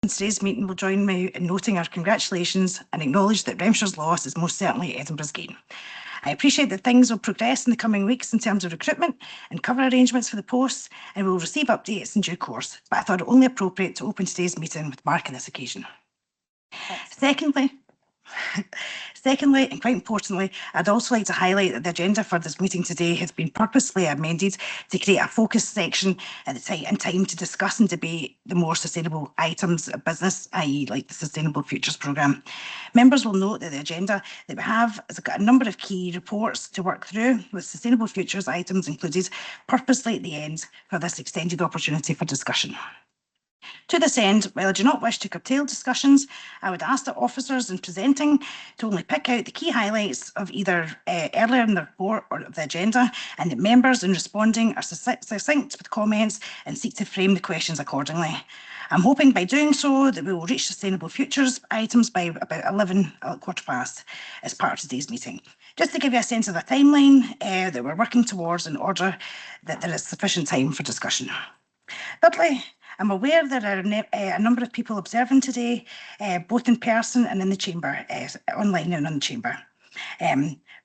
in today's meeting will join me in noting our congratulations and acknowledge that Renfrewshire's loss is most certainly Edinburgh's gain. I appreciate that things will progress in the coming weeks in terms of recruitment and cover arrangements for the posts, and we will receive updates in due course, but I thought it only appropriate to open today's meeting with Mark on this occasion. Secondly, and quite importantly, I'd also like to highlight that the agenda for this meeting today has been purposely amended to create a focused section and time to discuss and debate the more sustainable items of business, i.e. like the Sustainable Futures Programme. Members will note that the agenda that we have has got a number of key reports to work through, with Sustainable Futures items included purposely at the end for this extended opportunity for discussion. To this end, while I do not wish to curtail discussions, I would ask that officers in presenting to only pick out the key highlights of either earlier in the report or of the agenda, and that members in responding are succinct with comments and seek to frame the questions accordingly. I'm hoping by doing so that we will reach Sustainable Futures items by about 11:15 as part of today's meeting. Just to give you a sense of the timeline that we're working towards in order that there is sufficient time for discussion. Thirdly, I'm aware there are a number of people observing today, both in person and in the chamber, online and in the chamber.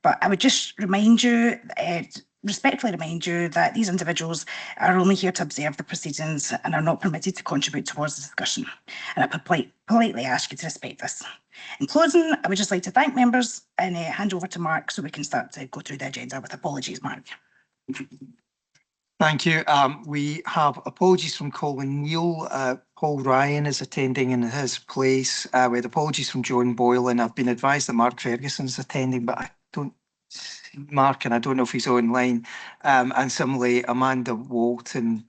But I would just respectfully remind you that these individuals are only here to observe the proceedings and are not permitted to contribute towards the discussion. And I politely ask you to respect this. In closing, I would just like to thank members and hand over to Mark so we can start to go through the agenda with apologies, Mark. Thank you. We have apologies from Colin Neal. Paul Ryan is attending in his place. We had apologies from John Boyle, and I've been advised that Mark Ferguson is attending, but I don't see Mark, and I don't know if he's online. And similarly, Amanda Walton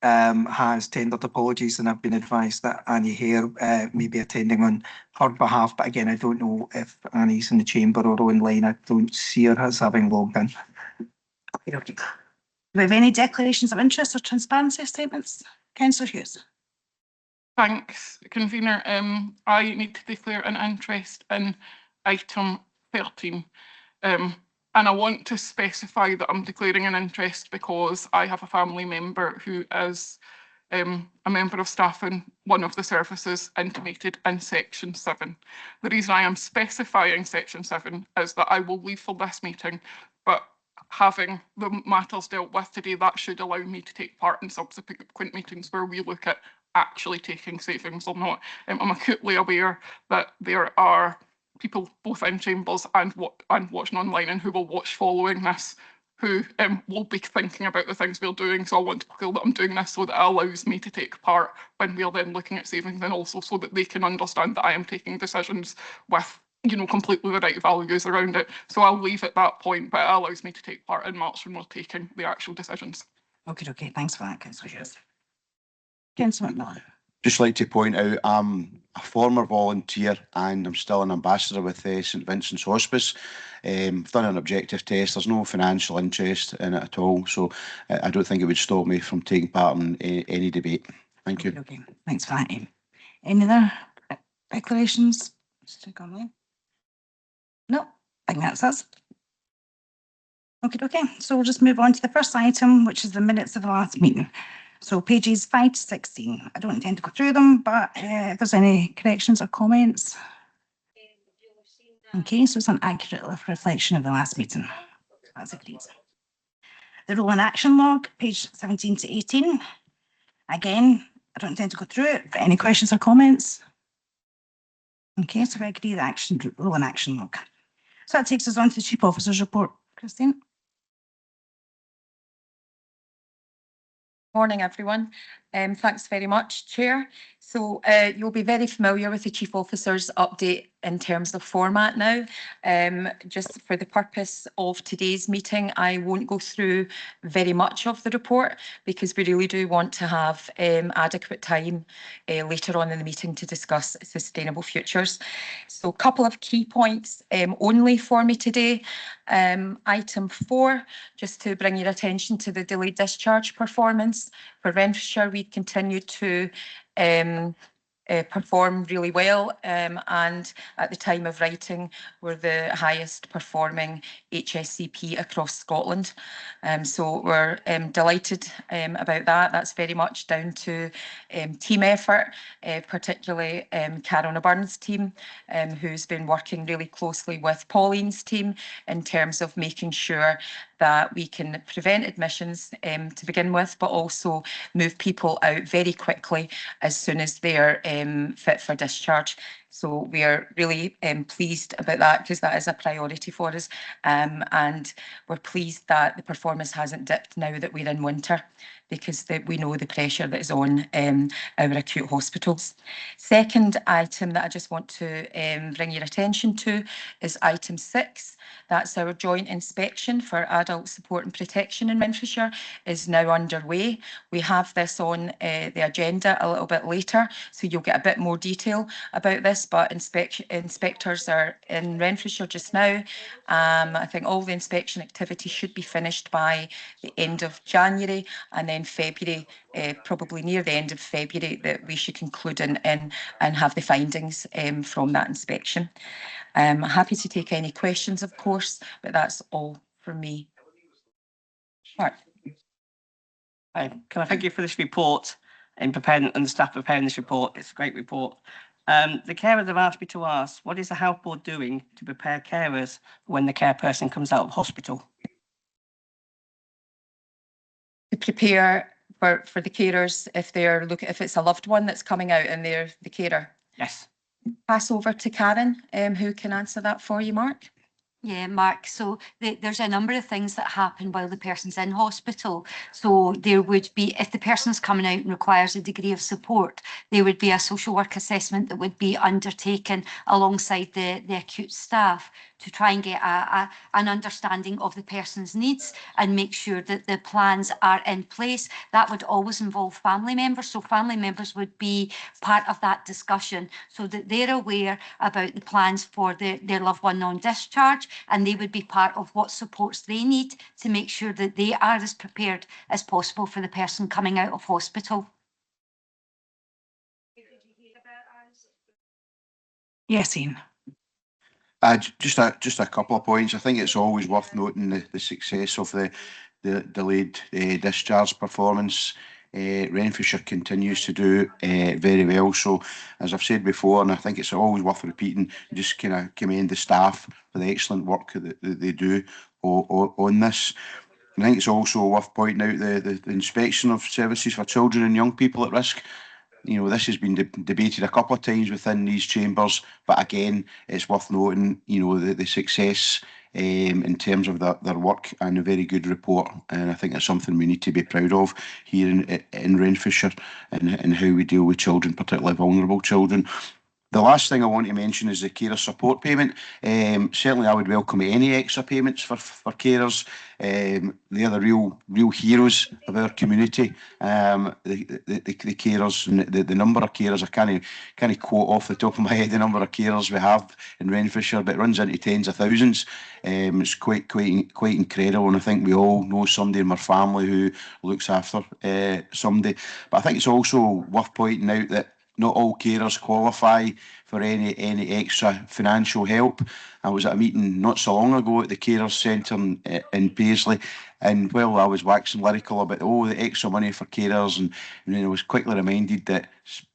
has tendered apologies, and I've been advised that Annie Hare may be attending on her behalf. But again, I don't know if Annie's in the chamber or online. I don't see her as having logged in. Okay. Do we have any declarations of interest or transparency statements? Councillor Hughes. Thanks, Convener. I need to declare an interest in item 13. And I want to specify that I'm declaring an interest because I have a family member who is a member of staff in one of the services intimated in section 7. The reason I am specifying section 7 is that I will leave for this meeting, but having the matters dealt with today, that should allow me to take part in subsequent meetings where we look at actually taking savings or not. I'm acutely aware that there are people both in chambers and watching online and who will watch following this who will be thinking about the things we're doing. So I want to feel that I'm doing this so that it allows me to take part when we're then looking at savings, and also so that they can understand that I am taking decisions with completely the right values around it. So I'll leave at that point, but it allows me to take part in March when we're taking the actual decisions. Okay, thanks for that, Councillor Hughes. Councillor McMillan. Just like to point out, I'm a former volunteer and I'm still an ambassador with St Vincent's Hospice. I've done an objective test. There's no financial interest in it at all, so I don't think it would stop me from taking part in any debate. Thank you. Okay, thanks for that. Any other declarations? No, I think that's us. Okay, so we'll just move on to the first item, which is the minutes of the last meeting. So pages 5 to 16. I don't intend to go through them, but if there's any corrections or comments. Okay, so it's an accurate reflection of the last meeting. That's agreed. The role and action log, page 17 to 18. Again, I don't intend to go through it, but any questions or comments? Okay, so I agree the role and action log. So that takes us on to the Chief Officer's report. Christine. Morning, everyone. Thanks very much, Chair. So you'll be very familiar with the Chief Officer's update in terms of format now. Just for the purpose of today's meeting, I won't go through very much of the report because we really do want to have adequate time later on in the meeting to discuss sustainable futures. So a couple of key points only for me today. Item 4, just to bring your attention to the delayed discharge performance. For Renfrewshire, we continue to perform really well, and at the time of writing were the highest performing HSCP across Scotland. So we're delighted about that. That's very much down to team effort, particularly Carol Byrne's team, who's been working really closely with Pauline's team in terms of making sure that we can prevent admissions to begin with, but also move people out very quickly as soon as they're fit for discharge. So we are really pleased about that, because that is a priority for us. And we're pleased that the performance hasn't dipped now that we're in winter, because we know the pressure that is on our acute hospitals. Second item that I just want to bring your attention to is item 6. That's our joint inspection for adult support and protection in Renfrewshire is now underway. We have this on the agenda a little bit later, so you'll get a bit more detail about this, but inspectors are in Renfrewshire just now. I think all the inspection activity should be finished by the end of January, and then February, probably near the end of February, that we should conclude and have the findings from that inspection. I'm happy to take any questions, of course, but that's all from me. Mark. Can I thank you for this report and the staff preparing this report. It's a great report. The carers have asked me to ask, what is the health board doing to prepare carers when the care person comes out of hospital? To prepare for the carers if it's a loved one that's coming out and they're the carer. Yes. Pass over to Karen, who can answer that for you, Mark. Yeah, Mark, so there's a number of things that happen while the person's in hospital. So there would be, if the person's coming out and requires a degree of support, there would be a social work assessment that would be undertaken alongside the acute staff to try and get an understanding of the person's needs and make sure that the plans are in place. That would always involve family members. So family members would be part of that discussion so that they're aware about the plans for their loved one on discharge, and they would be part of what supports they need to make sure that they are as prepared as possible for the person coming out of hospital. Yes, Ian. Just a couple of points. I think it's always worth noting the success of the delayed discharge performance. Renfrewshire continues to do very well. So, as I've said before, and I think it's always worth repeating, just kind of commend the staff for the excellent work that they do on this. And I think it's also worth pointing out the inspection of services for children and young people at risk. You know, this has been debated a couple of times within these chambers, but again, it's worth noting, you know, the success in terms of their work, and a very good report. And I think that's something we need to be proud of here in Renfrewshire, and how we deal with children, particularly vulnerable children. The last thing I want to mention is the carer support payment. Certainly I would welcome any extra payments for carers. They're the real heroes of our community. The carers, and the number of carers, I can't quote off the top of my head the number of carers we have in Renfrewshire, but it runs into tens of thousands. It's quite incredible, and I think we all know somebody in our family who looks after somebody. But I think it's also worth pointing out that not all carers qualify for any extra financial help. I was at a meeting not so long ago at the Carers Centre in Paisley, and while I was waxing lyrical about the extra money for carers, and then I was quickly reminded that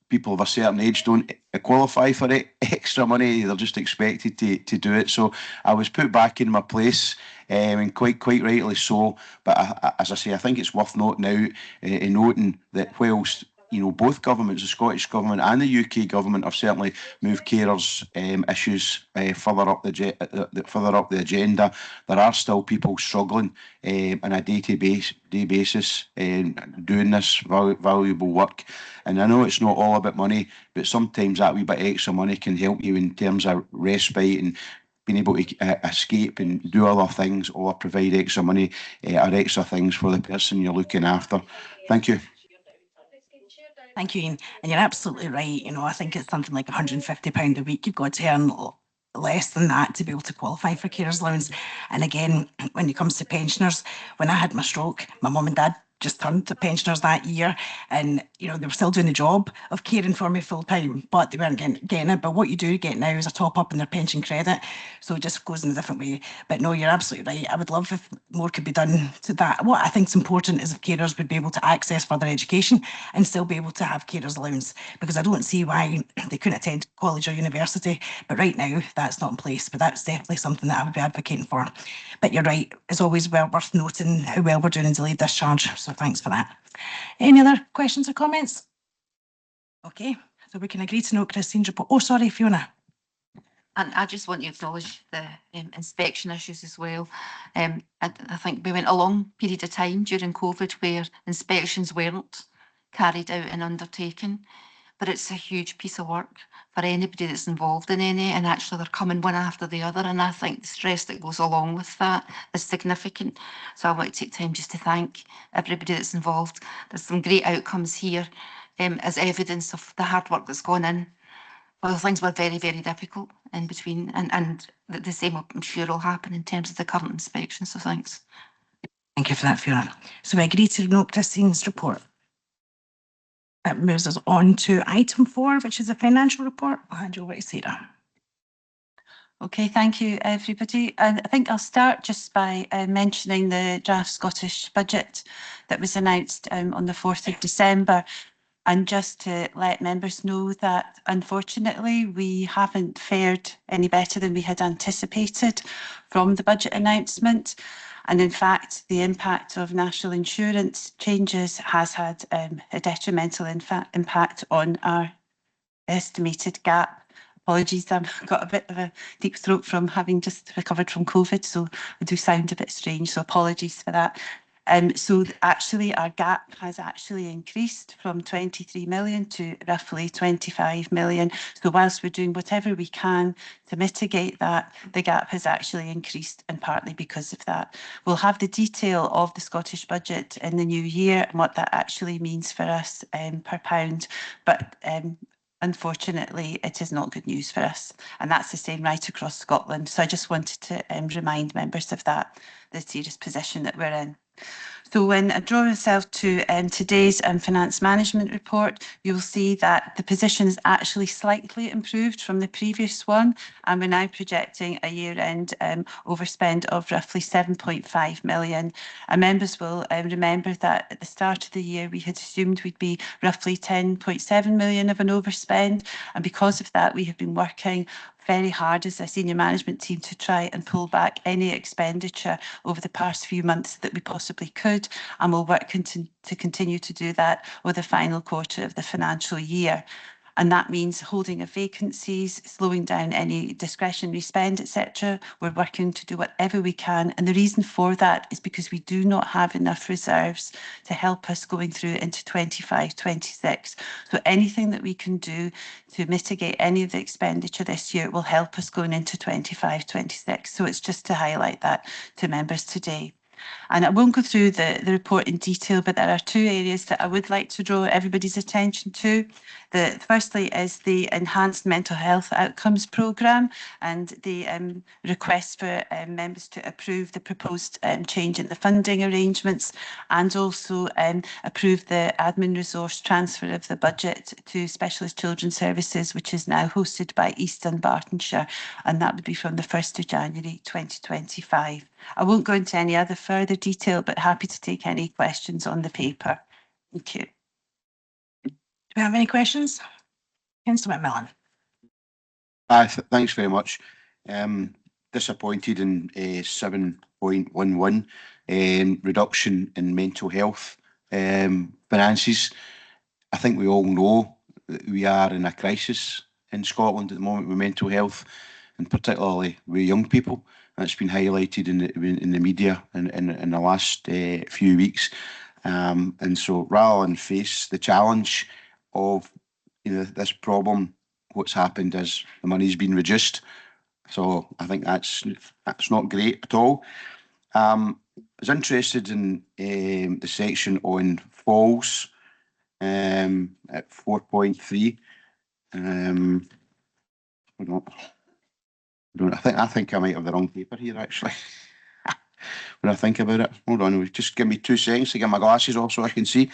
people of a certain age don't qualify for extra money. They're just expected to do it. So I was put back in my place, and quite rightly so. But as I say, I think it's worth noting out, noting that whilst, you know, both governments, the Scottish Government and the UK Government, have certainly moved carers' issues further up the agenda, there are still people struggling on a day-to-day basis doing this valuable work. And I know it's not all about money, but sometimes that wee bit extra money can help you in terms of respite and being able to escape and do other things, or provide extra money or extra things for the person you're looking after. Thank you. Thank you, Ian. And you're absolutely right. You know, I think it's something like £150 a week. You've got to earn less than that to be able to qualify for carers allowance. And again, when it comes to pensioners, when I had my stroke, my mum and dad just turned to pensioners that year, and you know they were still doing the job of caring for me full time, but they weren't getting it. But what you do get now is a top up in their pension credit, so it just goes in a different way. But no, you're absolutely right. I would love if more could be done to that. What I think is important is if carers would be able to access further education and still be able to have carers allowance, because I don't see why they couldn't attend college or university. But right now that's not in place. But that's definitely something that I would be advocating for. But you're right, it's always well worth noting how well we're doing in delayed discharge. So thanks for that. Any other questions or comments? Okay, so we can agree to note Christine's report. Oh, sorry, Fiona. And I just want to acknowledge the inspection issues as well. I think we went a long period of time during COVID where inspections weren't carried out and undertaken, but it's a huge piece of work for anybody that's involved in any, and actually they're coming one after the other, and I think the stress that goes along with that is significant. So I want to take time just to thank everybody that's involved. There's some great outcomes here as evidence of the hard work that's gone in. Well, things were very, very difficult in between, and the same I'm sure will happen in terms of the current inspection, so thanks. Thank you for that, Fiona. So we agree to note Christine's report. That moves us on to item 4, which is a financial report. I'll hand you over to Sarah. Okay, thank you, everybody. And I think I'll start just by mentioning the draft Scottish budget that was announced on the 4th of December. And just to let members know that, unfortunately, we haven't fared any better than we had anticipated from the budget announcement. And in fact, the impact of national insurance changes has had a detrimental impact on our estimated gap. Apologies, I've got a bit of a deep throat from having just recovered from COVID, so I do sound a bit strange, so apologies for that. So actually our gap has actually increased from 23 million to roughly 25 million. So whilst we're doing whatever we can to mitigate that, the gap has actually increased, and partly because of that. We'll have the detail of the Scottish budget in the new year and what that actually means for us per pound. But unfortunately, it is not good news for us, and that's the same right across Scotland. So I just wanted to remind members of that, the serious position that we're in. So when I draw myself to today's finance management report, you'll see that the position is actually slightly improved from the previous one, and we're now projecting a year-end overspend of roughly 7.5 million. And members will remember that at the start of the year, we had assumed we'd be roughly 10.7 million of an overspend, and because of that, we have been working very hard as a senior management team to try and pull back any expenditure over the past few months that we possibly could, and we'll work to continue to do that over the final quarter of the financial year. And that means holding of vacancies, slowing down any discretionary spend, etc. We're working to do whatever we can. And the reason for that is because we do not have enough reserves to help us going through into 25-26. So anything that we can do to mitigate any of the expenditure this year will help us going into 25-26. So it's just to highlight that to members today. And I won't go through the report in detail, but there are two areas that I would like to draw everybody's attention to. Firstly is the Enhanced Mental Health Outcomes Programme and the request for members to approve the proposed change in the funding arrangements, and also approve the admin resource transfer of the budget to Specialist Children's Services, which is now hosted by East Dunbartonshire, and that would be from the 1st of January 2025. I won't go into any other further detail, but happy to take any questions on the paper. Thank you. Do we have any questions? Councillor McMillan. Thanks very much. Disappointed in 7.11 reduction in mental health finances. I think we all know that we are in a crisis in Scotland at the moment with mental health, and particularly with young people. That's been highlighted in the media in the last few weeks. And so rather than face the challenge of this problem, what's happened is the money's been reduced. So I think that's not great at all. I was interested in the section on falls at 4.3. I think I might have the wrong paper here actually. when I think about it. Hold on, just give me 2 seconds to get my glasses off so I can see.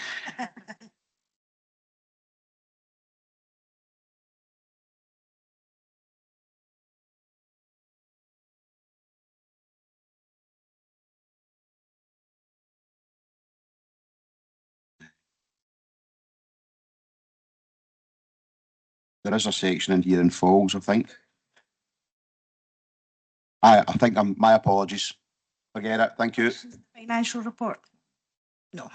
There is a section in here in Falls, I think. I think my apologies. Forget it. Thank you. Financial report? No.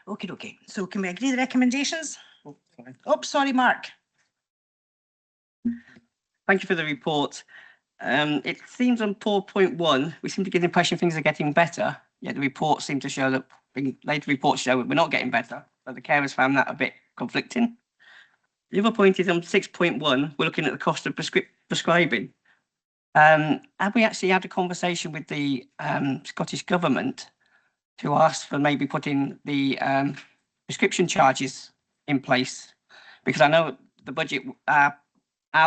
Okay. So can we agree the recommendations? Oh, sorry, Mark. Thank you for the report. It seems on 4.1, we seem to get the impression things are getting better, yet the reports seem to show that, later reports show that we're not getting better, but the carers found that a bit conflicting. The other point is on 6.1, we're looking at the cost of prescribing. Have we actually had a conversation with the Scottish Government to ask for maybe putting the prescription charges in place? Because I know the budget, our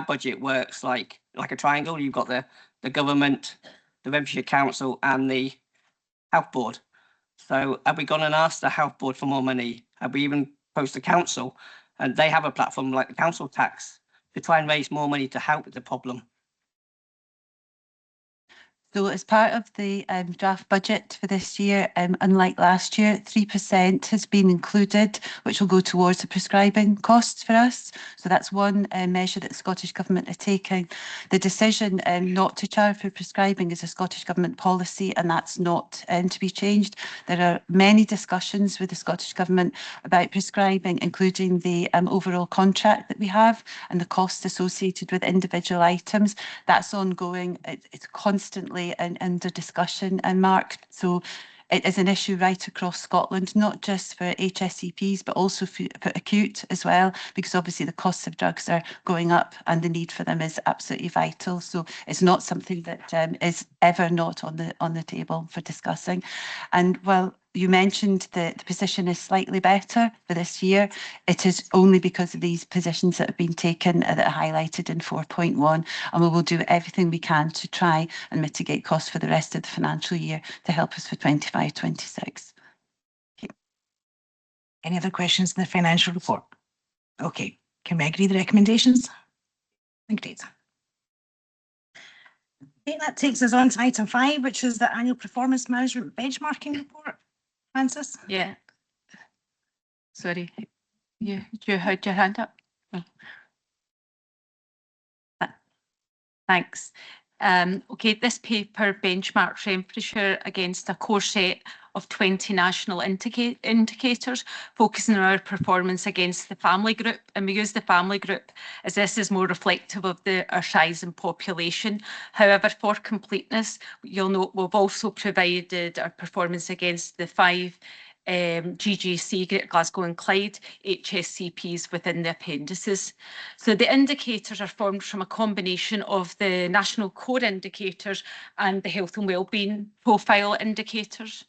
budget works like a triangle. You've got the government, the Renfrewshire Council and the Health Board. So have we gone and asked the Health Board for more money? Have we even approached the council? And they have a platform like the council tax to try and raise more money to help with the problem. So as part of the draft budget for this year, unlike last year, 3% has been included, which will go towards the prescribing costs for us. So that's one measure that the Scottish Government are taking. The decision not to charge for prescribing is a Scottish Government policy, and that's not to be changed. There are many discussions with the Scottish Government about prescribing, including the overall contract that we have and the costs associated with individual items. That's ongoing. It's constantly under discussion and Mark. So it is an issue right across Scotland, not just for HSCPs, but also for acute as well, because obviously the costs of drugs are going up and the need for them is absolutely vital. So it's not something that is ever not on the table for discussing. And while you mentioned that the position is slightly better for this year, it is only because of these positions that have been taken that are highlighted in 4.1, and we will do everything we can to try and mitigate costs for the rest of the financial year to help us for 25-26. Okay. Any other questions in the financial report? Okay, can we agree the recommendations? Great. Okay, that takes us on to item 5, which is the annual performance management benchmarking report. Francis? Yeah. Sorry, you had your hand up. Oh. Thanks. Okay, this paper benchmarks Renfrewshire against a core set of 20 national indicators, focusing on our performance against the family group. And we use the family group as this is more reflective of our size and population. However, for completeness, you'll note we've also provided our performance against the 5 GGC, Greater Glasgow and Clyde, HSCPs within the appendices. So the indicators are formed from a combination of the national core indicators and the health and wellbeing profile indicators.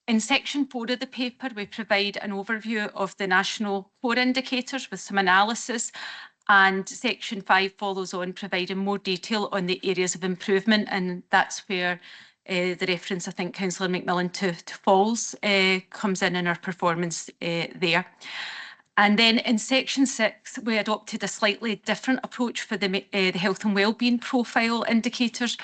In section 4 of the paper, we provide an overview of the national core indicators with some analysis, and section 5 follows on providing more detail on the areas of improvement, and that's where the reference, I think, Councillor McMillan to Falls comes in our performance there. And then in section 6, we adopted a slightly different approach for the health and wellbeing profile indicators,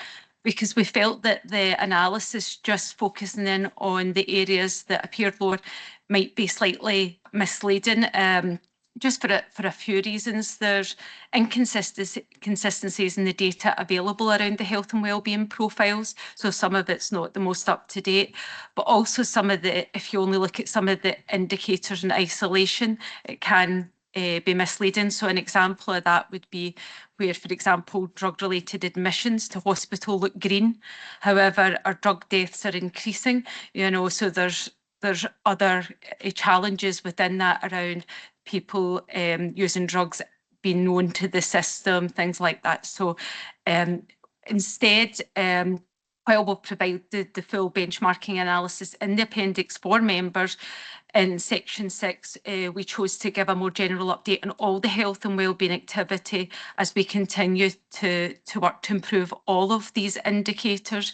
because we felt that the analysis just focusing in on the areas that appeared lower might be slightly misleading. Just for a few reasons. There's inconsistencies in the data available around the health and wellbeing profiles. So some of it's not the most up to date, but also some of the, if you only look at some of the indicators in isolation, it can be misleading. So an example of that would be where, for example, drug-related admissions to hospital look green. However, our drug deaths are increasing, so there's other challenges within that around people using drugs being known to the system, things like that. So instead, while we'll provide the full benchmarking analysis in the Appendix for members, in section 6, we chose to give a more general update on all the health and wellbeing activity as we continue to work to improve all of these indicators.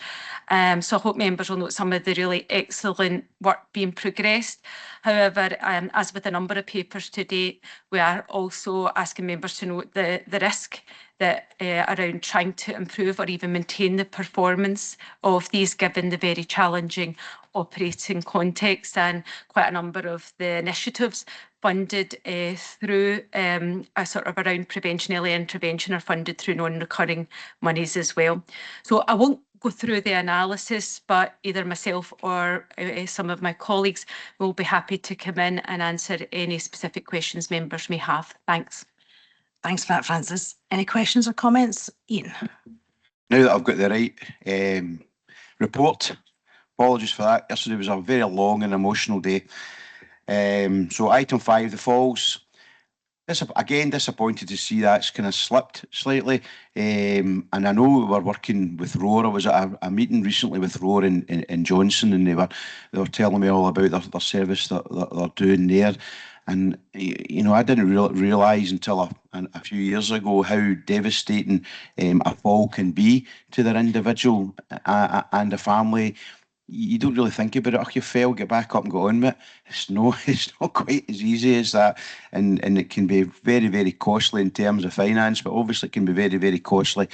So I hope members will note some of the really excellent work being progressed. However, as with a number of papers to date, we are also asking members to note the risk that around trying to improve or even maintain the performance of these, given the very challenging operating context, and quite a number of the initiatives funded through a sort of around prevention, early intervention, are funded through non-recurring monies as well. So I won't go through the analysis, but either myself or some of my colleagues will be happy to come in and answer any specific questions members may have. Thanks. Thanks for that, Francis. Any questions or comments? Ian? Now that I've got the right report, apologies for that. Yesterday was a very long and emotional day. So item 5, the falls. Again, disappointed to see that's kind of slipped slightly. And I know we were working with Roar. I was at a meeting recently with Roar in Johnson, and they were telling me all about their service that they're doing there. And, you know, I didn't realise until a few years ago how devastating a fall can be to their individual and a family. You don't really think about it. Oh, you fell, get back up and go on with it. It's not quite as easy as that. And it can be very, very costly in terms of finance, but obviously it can be very, very costly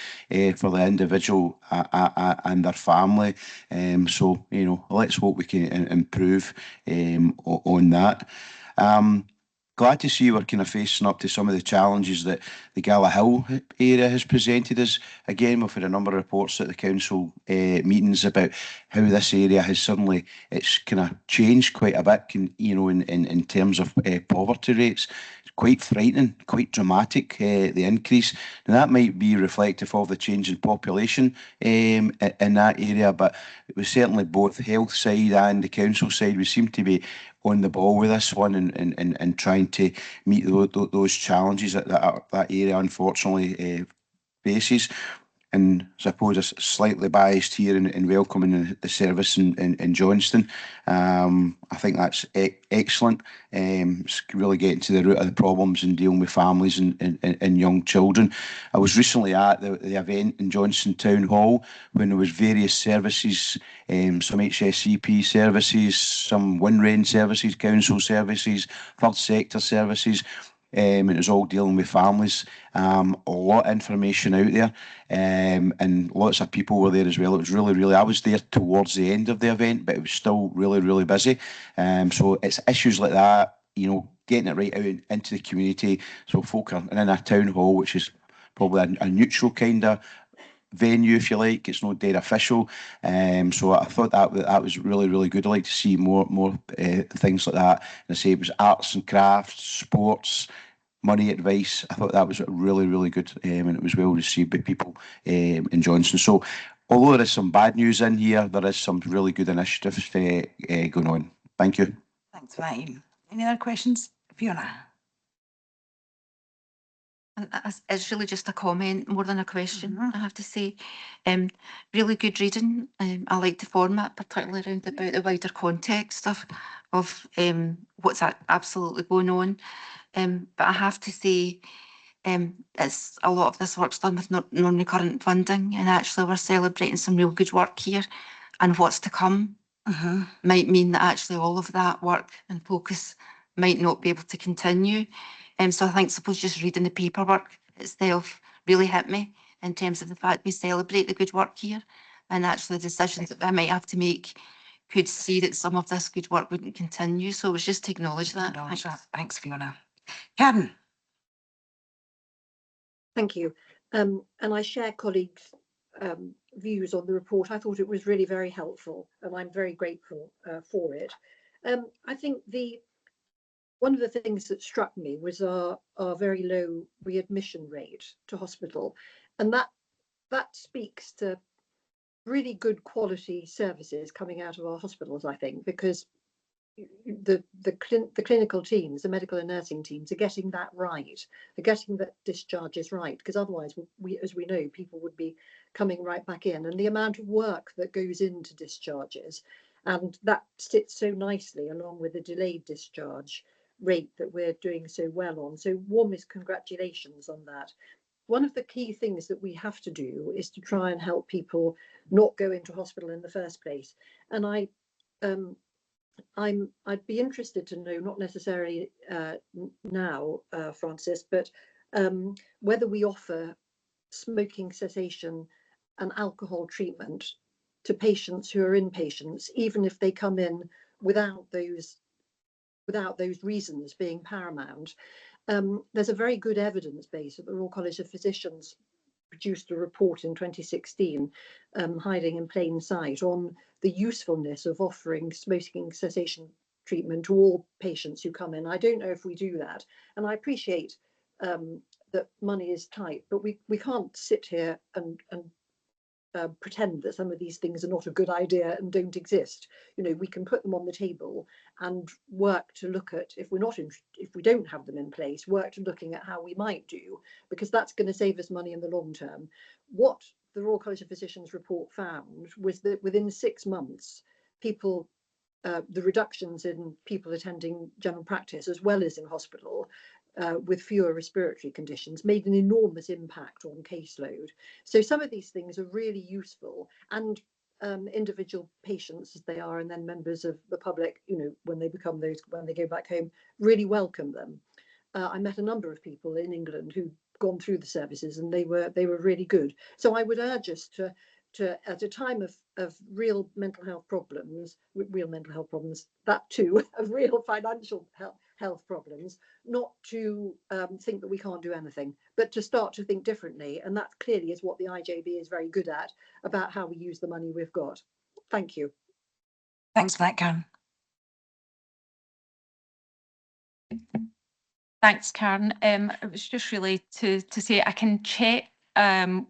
for the individual and their family. So, you know, let's hope we can improve on that. Glad to see we're kind of facing up to some of the challenges that the Gala Hill area has presented us. Again, we've had a number of reports at the council meetings about how this area has suddenly, it's kind of changed quite a bit, you know, in terms of poverty rates. It's quite frightening, quite dramatic, the increase. Now that might be reflective of the change in population in that area, but it was certainly both the health side and the council side. We seem to be on the ball with this one and trying to meet those challenges that that area unfortunately faces. And I suppose I'm slightly biased here in welcoming the service in Johnston. I think that's excellent. It's really getting to the root of the problems and dealing with families and young children. I was recently at the event in Johnston Town Hall when there was various services, some HSCP services, some WinRain services, council services, third sector services. And it was all dealing with families. A lot of information out there, and lots of people were there as well. It was really, I was there towards the end of the event, but it was still really busy. So it's issues like that, you know, getting it right out into the community. So folk are in a town hall, which is probably a neutral kind of venue, if you like. It's not dead official. So I thought that was really good. I'd like to see more things like that. And I say it was arts and crafts, sports, money advice. I thought that was really good, and it was well received by people in Johnson. So although there is some bad news in here, there is some really good initiatives going on. Thank you. Thanks for that, Ian. Any other questions? Fiona? And it's really just a comment more than a question, I have to say. Really good reading. I like the format, particularly around about the wider context of what's absolutely going on. But I have to say, it's a lot of this work's done with non-recurrent funding, and actually we're celebrating some real good work here, and what's to come might mean that actually all of that work and focus might not be able to continue. So I suppose just reading the paperwork itself really hit me in terms of the fact we celebrate the good work here, and actually the decisions that I might have to make could see that some of this good work wouldn't continue. So it was just to acknowledge that. Thanks, Fiona. Karen? Thank you. And I share colleagues' views on the report. I thought it was really very helpful, and I'm very grateful for it. I think one of the things that struck me was our very low readmission rate to hospital, and that speaks to really good quality services coming out of our hospitals, I think, because the clinical teams, the medical and nursing teams, are getting that right. They're getting the discharges right, because otherwise, as we know, people would be coming right back in. And the amount of work that goes into discharges And that sits so nicely along with the delayed discharge rate that we're doing so well on. So warmest congratulations on that. One of the key things that we have to do is to try and help people not go into hospital in the first place. And I'd be interested to know, not necessarily now, Francis, but whether we offer smoking cessation and alcohol treatment to patients who are inpatients, even if they come in without those reasons being paramount. There's a very good evidence base that the Royal College of Physicians produced a report in 2016, hiding in plain sight, on the usefulness of offering smoking cessation treatment to all patients who come in. I don't know if we do that, and I appreciate that money is tight, but we can't sit here and pretend that some of these things are not a good idea and don't exist. You know, we can put them on the table and work to look at, if we don't have them in place, work to looking at how we might do, because that's going to save us money in the long term. What the Royal College of Physicians report found was that within 6 months, people, the reductions in people attending general practice as well as in hospital with fewer respiratory conditions made an enormous impact on caseload. So some of these things are really useful, and individual patients as they are, and then members of the public, you know, when they go back home, really welcome them. I met a number of people in England who'd gone through the services, and they were really good. So I would urge us to at a time of real mental health problems, that too, of real financial health problems, not to think that we can't do anything, but to start to think differently. And that clearly is what the IJB is very good at, about how we use the money we've got. Thank you. Thanks for that, Karen. Thanks, Karen. It was just really to say I can check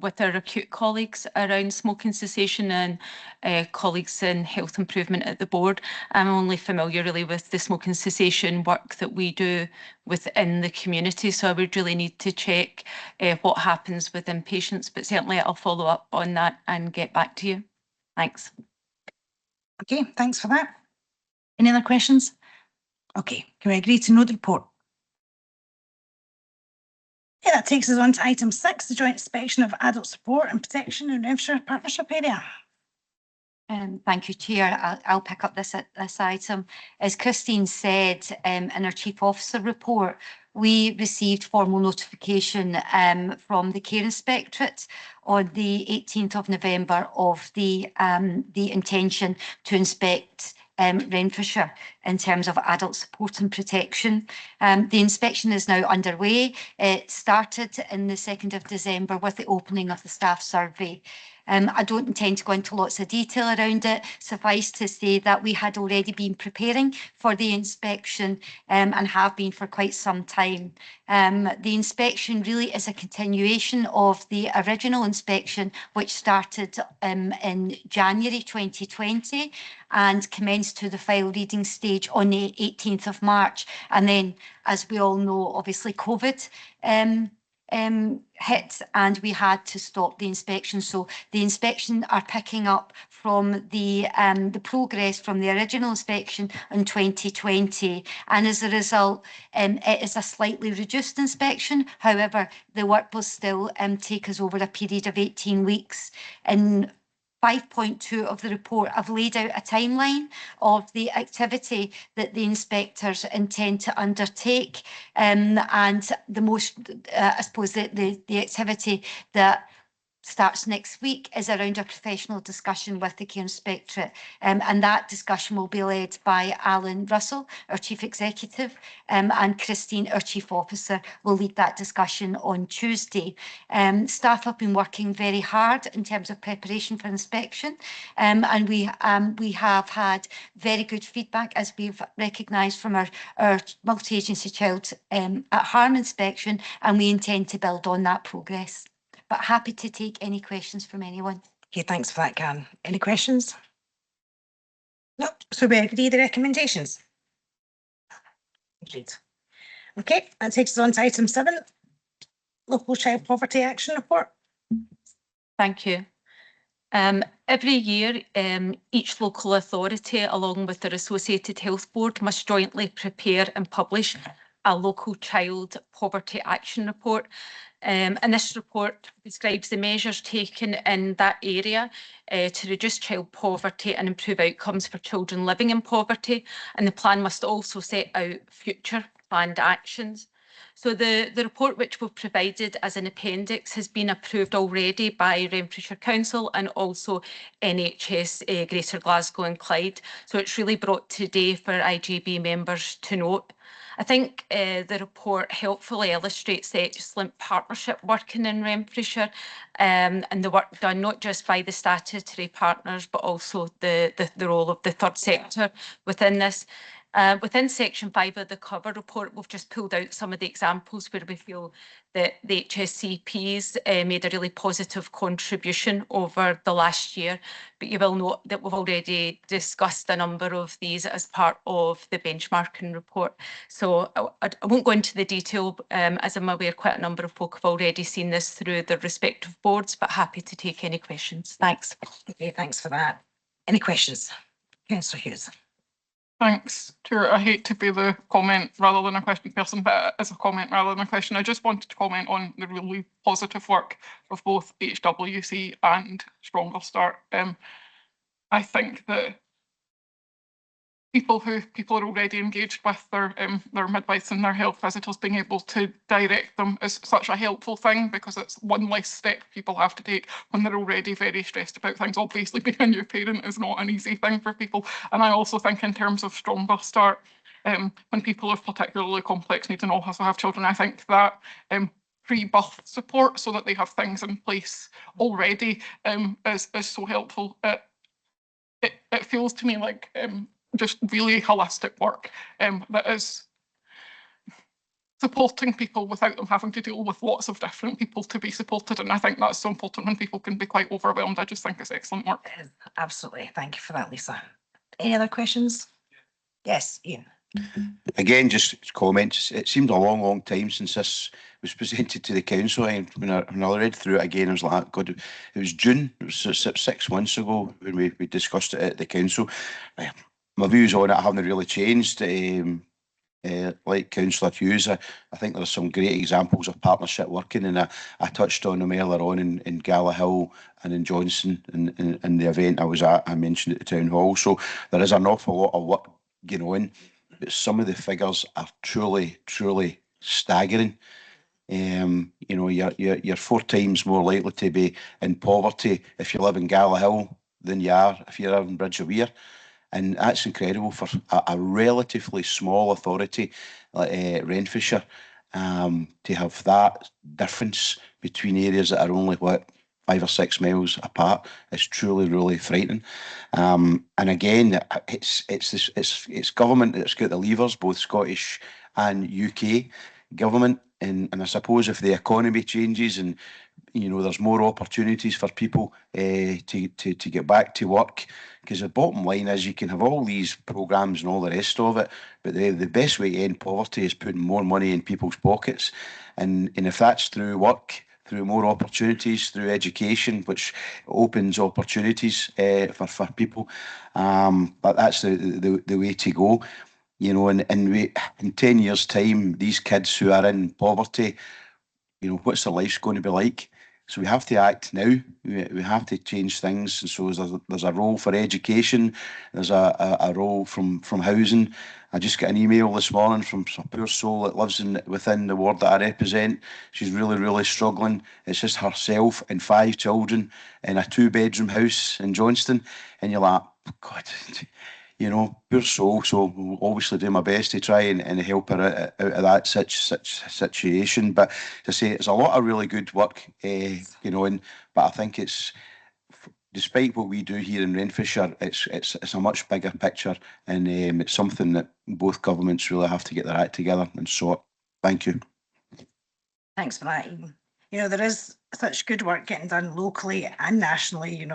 with our acute colleagues around smoking cessation and colleagues in health improvement at the board. I'm only familiar really with the smoking cessation work that we do within the community, so I would really need to check what happens with inpatients, but certainly I'll follow up on that and get back to you. Thanks. Okay, thanks for that. Any other questions? Okay, can we agree to note the report? Okay, that takes us on to item 6, the joint inspection of adult support and protection in Renfrewshire partnership area. Thank you, Chair. I'll pick up this item. As Christine said in her Chief Officer report, we received formal notification from the Care Inspectorate on the 18th of November of the intention to inspect Renfrewshire in terms of adult support and protection. The inspection is now underway. It started in the 2nd of December with the opening of the staff survey. I don't intend to go into lots of detail around it. Suffice to say that we had already been preparing for the inspection and have been for quite some time. The inspection really is a continuation of the original inspection, which started in January 2020 and commenced to the file reading stage on the 18th of March. And then, as we all know, obviously COVID hit and we had to stop the inspection. So the inspection are picking up from the progress from the original inspection in 2020, and as a result it is a slightly reduced inspection. However, the work will still take us over a period of 18 weeks. In 5.2 of the report, I've laid out a timeline of the activity that the inspectors intend to undertake, and the most, I suppose, the activity that starts next week is around a professional discussion with the Care Inspectorate, and that discussion will be led by Alan Russell, our Chief Executive, and Christine, our Chief Officer, will lead that discussion on Tuesday. Staff have been working very hard in terms of preparation for inspection, and we have had very good feedback, as we've recognised from our multi-agency child at harm inspection, and we intend to build on that progress. But happy to take any questions from anyone. Okay, thanks for that, Karen. Any questions? No, so we agree the recommendations. Agreed. Okay, that takes us on to item 7, local child poverty action report. Thank you. Every year, each local authority, along with their associated health board, must jointly prepare and publish a local child poverty action report. And this report describes the measures taken in that area to reduce child poverty and improve outcomes for children living in poverty. And the plan must also set out future planned actions. So the report which we've provided as an appendix has been approved already by Renfrewshire Council and also NHS Greater Glasgow and Clyde. So it's really brought today for IGB members to note. I think the report helpfully illustrates the excellent partnership working in Renfrewshire and the work done not just by the statutory partners but also the role of the third sector within this. Within section 5 of the cover report, we've just pulled out some of the examples where we feel that the HSCPs made a really positive contribution over the last year. But you will note that we've already discussed a number of these as part of the benchmarking report. So I won't go into the detail as I'm aware quite a number of folk have already seen this through their respective boards, but happy to take any questions. Thanks. Okay, thanks for that. Any questions? Councillor Hughes. Thanks, Chair. I hate to be the comment rather than a question person, but as a comment rather than a question, I just wanted to comment on the really positive work of both HWC and Stronger Start. I think that people are already engaged with their midwives and their health visitors, being able to direct them is such a helpful thing because it's one less step people have to take when they're already very stressed about things. Obviously, being a new parent is not an easy thing for people. And I also think in terms of Stronger Start, when people have particularly complex needs and also have children, I think that pre-birth support so that they have things in place already is so helpful. It feels to me like just really holistic work that is supporting people without them having to deal with lots of different people to be supported. And I think that's so important when people can be quite overwhelmed. I just think it's excellent work. Absolutely. Thank you for that, Lisa. Any other questions? Yes, Ian. Again, just comments. It seemed a long time since this was presented to the council. And when I read through it again, I was like, God, it was June. It was 6 months ago when we discussed it at the council. My views on it haven't really changed. Like Councillor Hughes, I think there are some great examples of partnership working, and I touched on them earlier on in Gallaghill and in Johnston in the event I was at. I mentioned at the town hall. So there is an awful lot of work going on, but some of the figures are truly staggering. You know, you're 4 times more likely to be in poverty if you live in Gallaghill than you are if you live in Bridge of Weir. And that's incredible for a relatively small authority like Renfrewshire to have that difference between areas that are only, 5 or 6 miles apart. Is truly, really frightening. And again, it's government that's got the levers, both Scottish and UK government. And I suppose if the economy changes and there's more opportunities for people to get back to work, because the bottom line is you can have all these programmes and all the rest of it, but the best way to end poverty is putting more money in people's pockets. And if that's through work, through more opportunities, through education, which opens opportunities for people, but that's the way to go. And in 10 years' time, these kids who are in poverty, what's their life's going to be like? So we have to act now. We have to change things. And so there's a role for education. There's a role from housing. I just got an email this morning from a poor soul that lives within the ward that I represent. She's really struggling. It's just herself and 5 children in a 2-bedroom house in Johnston. And you're like, God, poor soul. So we'll obviously do my best to try and help her out of that situation. But to say, it's a lot of really good work going on. But I think it's, despite what we do here in Renfrewshire, it's a much bigger picture, and it's something that both governments really have to get their act together and sort. Thank you. Thanks for that, Ian. There is such good work getting done locally and nationally.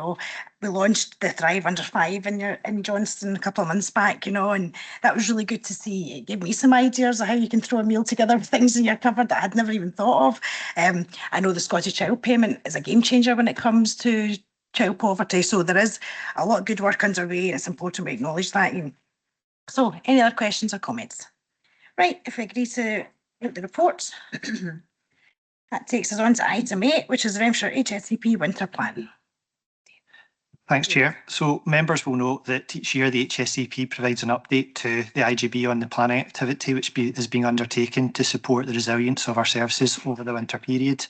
We launched the Thrive Under 5 in Johnston a couple of months back, and that was really good to see. It gave me some ideas of how you can throw a meal together with things in your cupboard that I had never even thought of. I know the Scottish Child Payment is a game changer when it comes to child poverty. So there is a lot of good work underway, and it's important we acknowledge that. So any other questions or comments? Right, if we agree to look at the report, that takes us on to item 8, which is the Renfrewshire HSCP Winter Plan. Thanks, Chair. So members will note that each year the HSCP provides an update to the IGB on the planning activity which is being undertaken to support the resilience of our services over the winter period.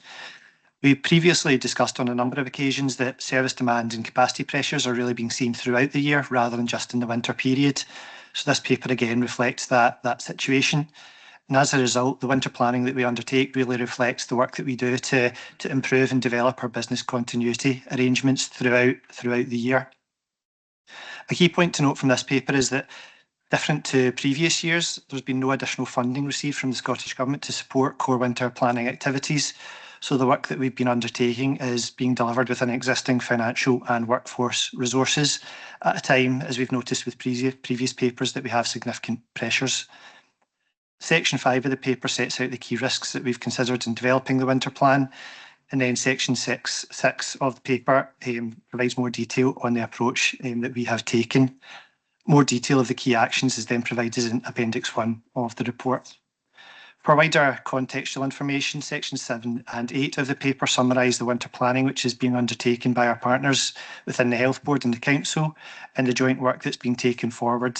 We previously discussed on a number of occasions that service demand and capacity pressures are really being seen throughout the year rather than just in the winter period. So this paper again reflects that situation. And as a result, the winter planning that we undertake really reflects the work that we do to improve and develop our business continuity arrangements throughout the year. A key point to note from this paper is that, different to previous years, there's been no additional funding received from the Scottish Government to support core winter planning activities. So the work that we've been undertaking is being delivered within existing financial and workforce resources at a time, as we've noticed with previous papers, that we have significant pressures. Section 5 of the paper sets out the key risks that we've considered in developing the winter plan. And then section 6 of the paper provides more detail on the approach that we have taken. More detail of the key actions is then provided in Appendix 1 of the report. For wider contextual information, sections 7 and 8 of the paper summarise the winter planning which is being undertaken by our partners within the Health Board and the Council, and the joint work that's being taken forward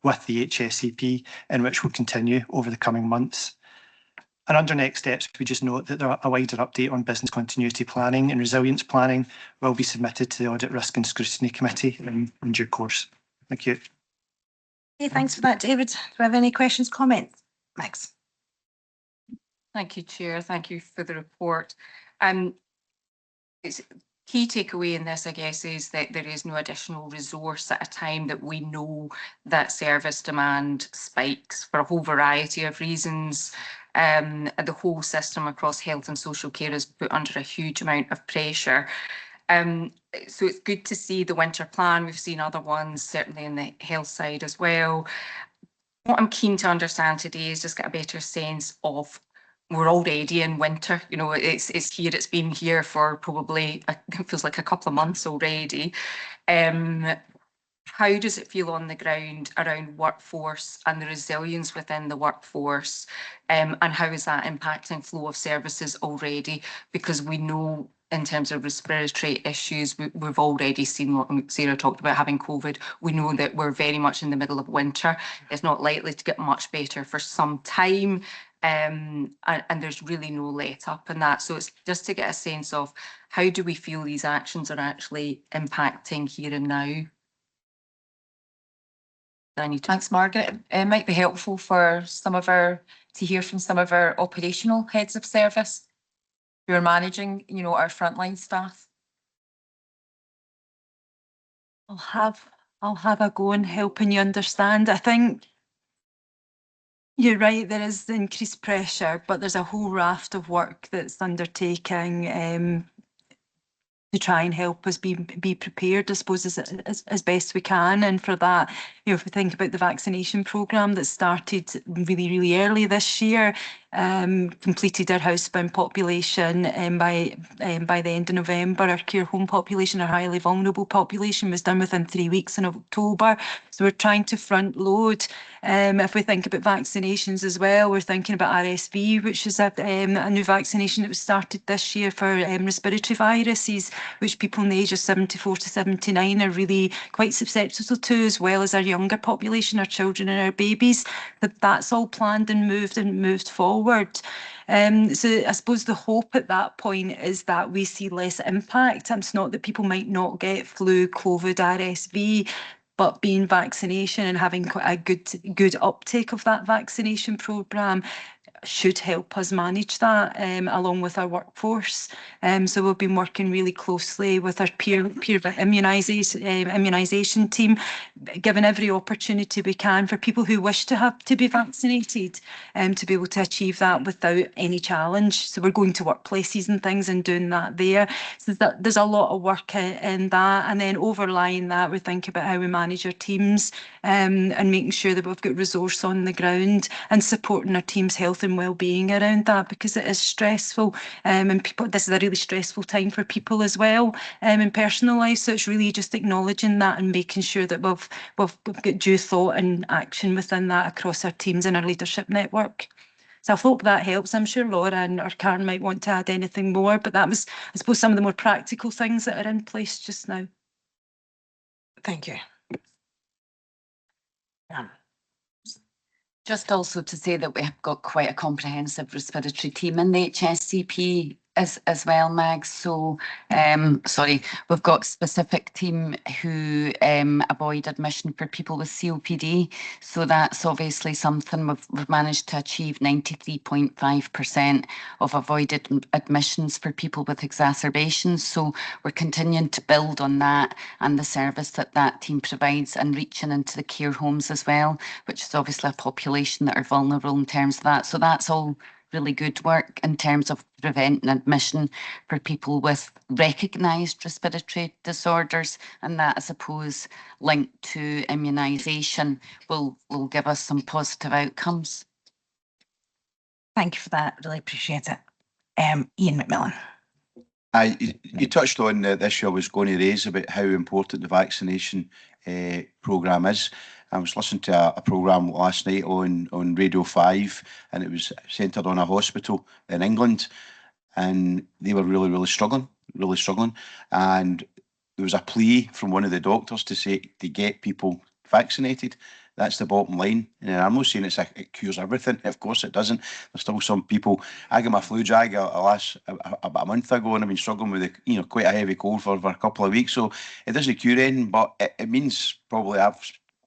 with the HSCP, and which will continue over the coming months. And under next steps, we just note that a wider update on business continuity planning and resilience planning will be submitted to the Audit, Risk and Scrutiny Committee in due course. Thank you. Okay, thanks for that, David. Do we have any questions, comments? Max. Thank you, Chair. Thank you for the report. It's key takeaway in this, I guess, is that there is no additional resource at a time that we know that service demand spikes for a whole variety of reasons. The whole system across health and social care is put under a huge amount of pressure. So it's good to see the winter plan. We've seen other ones, certainly in the health side as well. What I'm keen to understand today is just get a better sense of, we're already in winter, you know, it's here, it's been here for probably, it feels like a couple of months already. How does it feel on the ground around workforce and the resilience within the workforce? And how is that impacting flow of services already? Because we know in terms of respiratory issues, we've already seen what Sarah talked about, having COVID. We know that we're very much in the middle of winter. It's not likely to get much better for some time. And there's really no let up in that. So it's just to get a sense of how do we feel these actions are actually impacting here and now. Thanks, Margaret. It might be helpful for to hear from some of our operational heads of service who are managing, you know, our frontline staff. I'll have a go in helping you understand. I think you're right, there is increased pressure, but there's a whole raft of work that's undertaking to try and help us be prepared, I suppose, as best we can. And for that, you know, if we think about the vaccination programme that started really, really early this year, completed our housebound population by the end of November. Our care home population, our highly vulnerable population, was done within 3 weeks in October. So we're trying to front load. If we think about vaccinations as well, we're thinking about RSV, which is a new vaccination that was started this year for respiratory viruses, which people in the age of 74 to 79 are really quite susceptible to, as well as our younger population, our children and our babies. That's all planned and moved forward. So I suppose the hope at that point is that we see less impact. It's not that people might not get flu, COVID, RSV, but being vaccination and having quite a good uptake of that vaccination programme should help us manage that along with our workforce. So we've been working really closely with our peer immunisation team, giving every opportunity we can for people who wish to be vaccinated to be able to achieve that without any challenge. So we're going to workplaces and things and doing that there. So there's a lot of work in that, and then overlying that, we think about how we manage our teams and making sure that we've got resource on the ground and supporting our team's health and and well-being around that, because it is stressful, and people, this is a really stressful time for people as well, in personal life. So it's really just acknowledging that and making sure that we've got due thought and action within that across our teams and our leadership network. So I hope that helps. I'm sure Laura and or Karen might want to add anything more, but that was, I suppose, some of the more practical things that are in place just now. Thank you. Just also to say that we have got quite a comprehensive respiratory team in the HSCP as well, Mag. So, sorry, we've got a specific team who avoid admission for people with COPD. So that's obviously something we've managed to achieve 93.5% of avoided admissions for people with exacerbations. So we're continuing to build on that and the service that that team provides, and reaching into the care homes as well, which is obviously a population that are vulnerable in terms of that. So that's all really good work in terms of preventing admission for people with recognised respiratory disorders, and that, I suppose, linked to immunisation will give us some positive outcomes. Thank you for that. Really appreciate it. Ian McMillan. You touched on the issue I was going to raise about how important the vaccination programme is. I was listening to a programme last night on Radio 5, and it was centred on a hospital in England, and they were really struggling. And there was a plea from one of the doctors to say to get people vaccinated. That's the bottom line. And I'm not saying it cures everything. Of course it doesn't. There's still some people. I got my flu jag about a month ago, and I've been struggling with quite a heavy cold for a couple of weeks. So it doesn't cure anything, but it means probably I've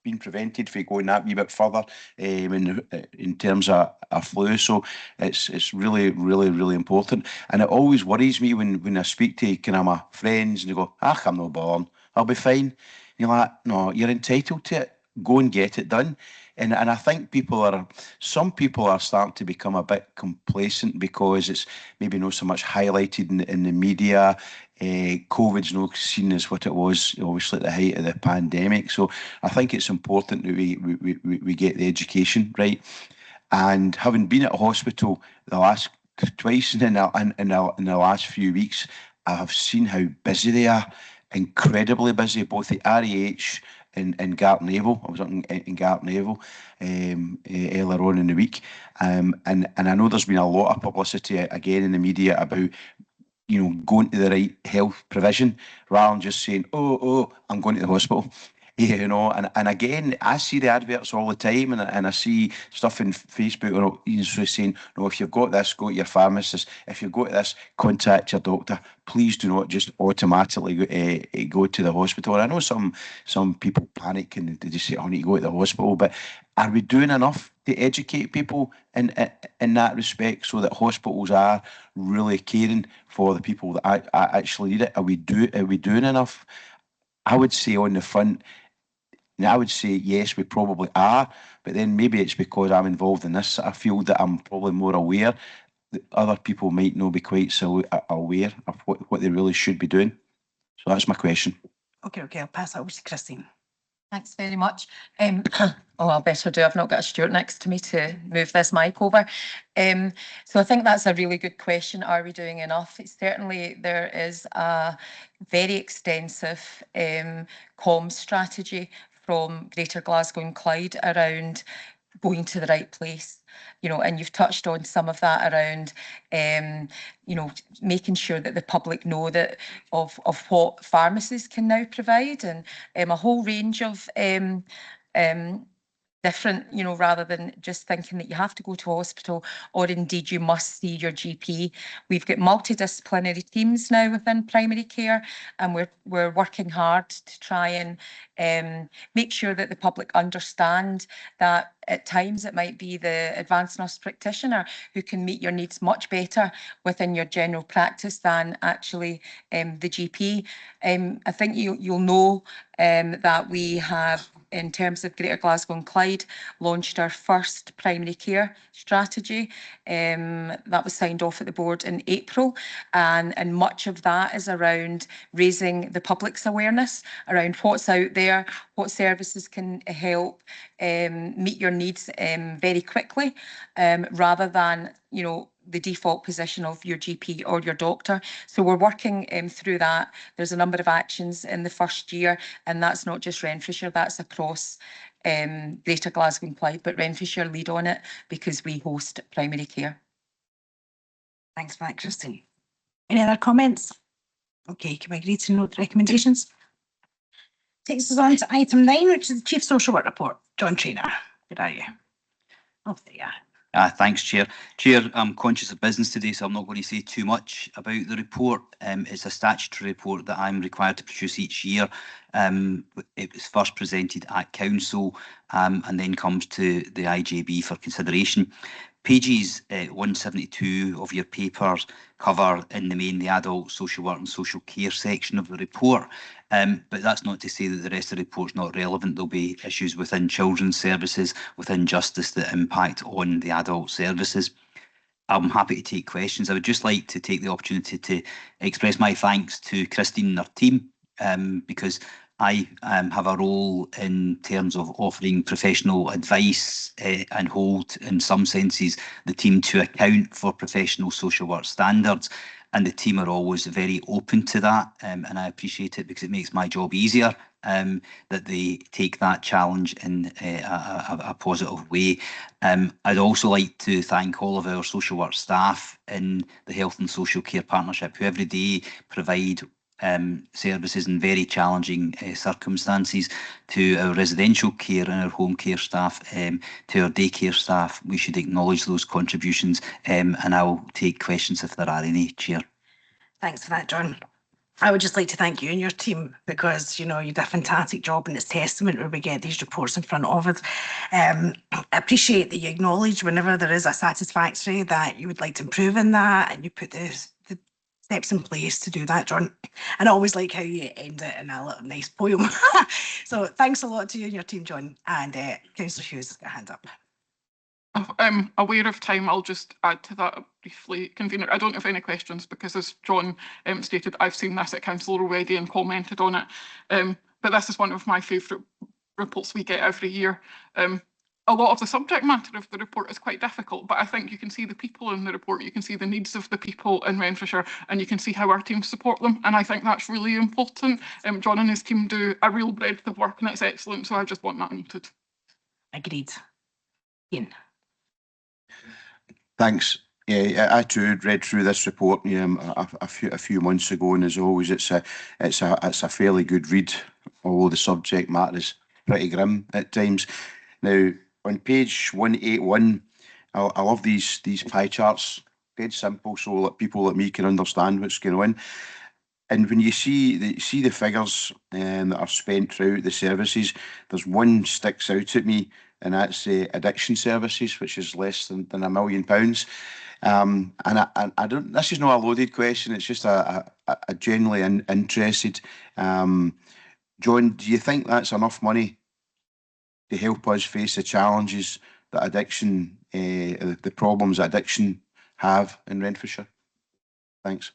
been prevented from going that wee bit further in terms of a flu. So it's really important. And it always worries me when I speak to kind of my friends and they go, I'm not born, I'll be fine. And you're like, no, you're entitled to it. Go and get it done. And I think some people are starting to become a bit complacent because it's maybe not so much highlighted in the media. COVID's not seen as what it was, obviously, at the height of the pandemic. So I think it's important that we get the education right. And having been at a hospital the last twice in the last few weeks, I have seen how busy they are, incredibly busy, both the REH in Gartnavel. I was up in Gartnavel earlier on in the week, and I know there's been a lot of publicity again in the media about going to the right health provision rather than just saying, oh, I'm going to the hospital. And again, I see the adverts all the time, and I see stuff in Facebook saying, no, if you've got this, go to your pharmacist. If you've got this, contact your doctor. Please do not just automatically go to the hospital. And I know some people panic and they just say, I need to go to the hospital. But are we doing enough to educate people in that respect, so that hospitals are really caring for the people that actually need it? Are we doing enough? I would say on the front, I would say yes, we probably are, but then maybe it's because I'm involved in this sort of field that I'm probably more aware that other people might not be quite so aware of what they really should be doing. So that's my question. Okay, I'll pass that over to Christine. Thanks very much. I'll better do. I've not got a Stuart next to me to move this mic over. So I think that's a really good question. Are we doing enough? Certainly there is a very extensive comms strategy from Greater Glasgow and Clyde around going to the right place. And you've touched on some of that around, making sure that the public know that of what pharmacies can now provide, and a whole range of different, rather than just thinking that you have to go to a hospital or indeed you must see your GP. We've got multidisciplinary teams now within primary care, and we're working hard to try and make sure that the public understand that at times it might be the advanced nurse practitioner who can meet your needs much better within your general practice than actually the GP. I think you'll know that we have, in terms of Greater Glasgow and Clyde, launched our first primary care strategy. That was signed off at the board in April, and much of that is around raising the public's awareness around what's out there, what services can help meet your your needs very quickly, rather than, you know, the default position of your GP or your doctor. So we're working through that. There's a number of actions in the first year, and that's not just Renfrewshire, that's across Greater Glasgow and Clyde, but Renfrewshire lead on it because we host primary care. Thanks for that, Christine. Any other comments? Okay, can we agree to note the recommendations? Takes us on to item 9, which is the Chief Social Work Report. John Traynor, where are you? Oh, there you are. Thanks, Chair. Chair, I'm conscious of business today, so I'm not going to say too much about the report. It's a statutory report that I'm required to produce each year. It was first presented at Council and then comes to the IJB for consideration. Pages 172 of your papers cover in the main the adult social work and social care section of the report. But that's not to say that the rest of the report's not relevant. There'll be issues within children's services, within justice that impact on the adult services. I'm happy to take questions. I would just like to take the opportunity to express my thanks to Christine and her team, because I have a role in terms of offering professional advice and hold, in some senses, the team to account for professional social work standards. And the team are always very open to that, and I appreciate it because it makes my job easier, that they take that challenge in a positive way. I'd also like to thank all of our social work staff in the Health and Social Care Partnership who every day provide services in very challenging circumstances, to our residential care and our home care staff, to our daycare staff. We should acknowledge those contributions, and I'll take questions if there are any, Chair. Thanks for that, John. I would just like to thank you and your team because, you know, you did a fantastic job, and it's testament when we get these reports in front of us. I appreciate that you acknowledge whenever there is a satisfactory that you would like to improve in that, and you put the steps in place to do that, John. And I always like how you end it in a little nice poem. So thanks a lot to you and your team, John. And Councillor Hughes has got a hand up. I'm aware of time. I'll just add to that briefly, Convener. I don't have any questions because, as John stated, I've seen this at Council already and commented on it. But this is one of my favourite reports we get every year. A lot of the subject matter of the report is quite difficult, but I think you can see the people in the report, you can see the needs of the people in Renfrewshire, and you can see how our teams support them. And I think that's really important. John and his team do a real breadth of work, and it's excellent. So I just want that noted. Agreed. Ian. Thanks. Yeah, I too read through this report a few months ago, and as always, it's a fairly good read. Although the subject matter is pretty grim at times. Now, on page 181, I love these pie charts. Dead simple, so that people like me can understand what's going on. And when you see the figures that are spent throughout the services, there's one sticks out at me, and that's addiction services, which is less than £1 million. And I don't. This is not a loaded question. It's just a genuinely interested. John, do you think that's enough money to help us face the challenges that addiction, the problems that addiction have in Renfrewshire? Thanks.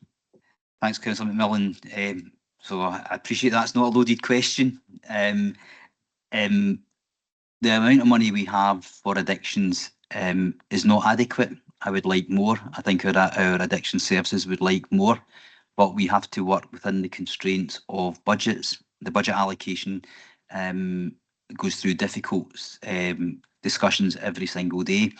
Thanks, Councillor McMillan. So I appreciate that's not a loaded question. The amount of money we have for addictions is not adequate. I would like more. I think our addiction services would like more, but we have to work within the constraints of budgets. The budget allocation goes through difficult discussions every single day.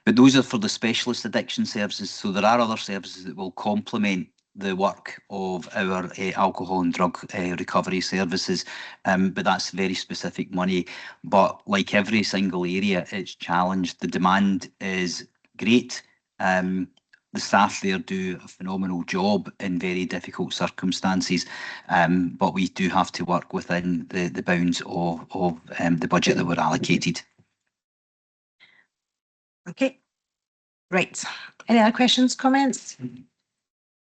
But those are for the specialist addiction services. So there are other services that will complement the work of our alcohol and drug recovery services, but that's very specific money. But like every single area, it's challenged. The demand is great. The staff there do a phenomenal job in very difficult circumstances, but we do have to work within the bounds of the budget that we're allocated. Okay, right. Any other questions, comments?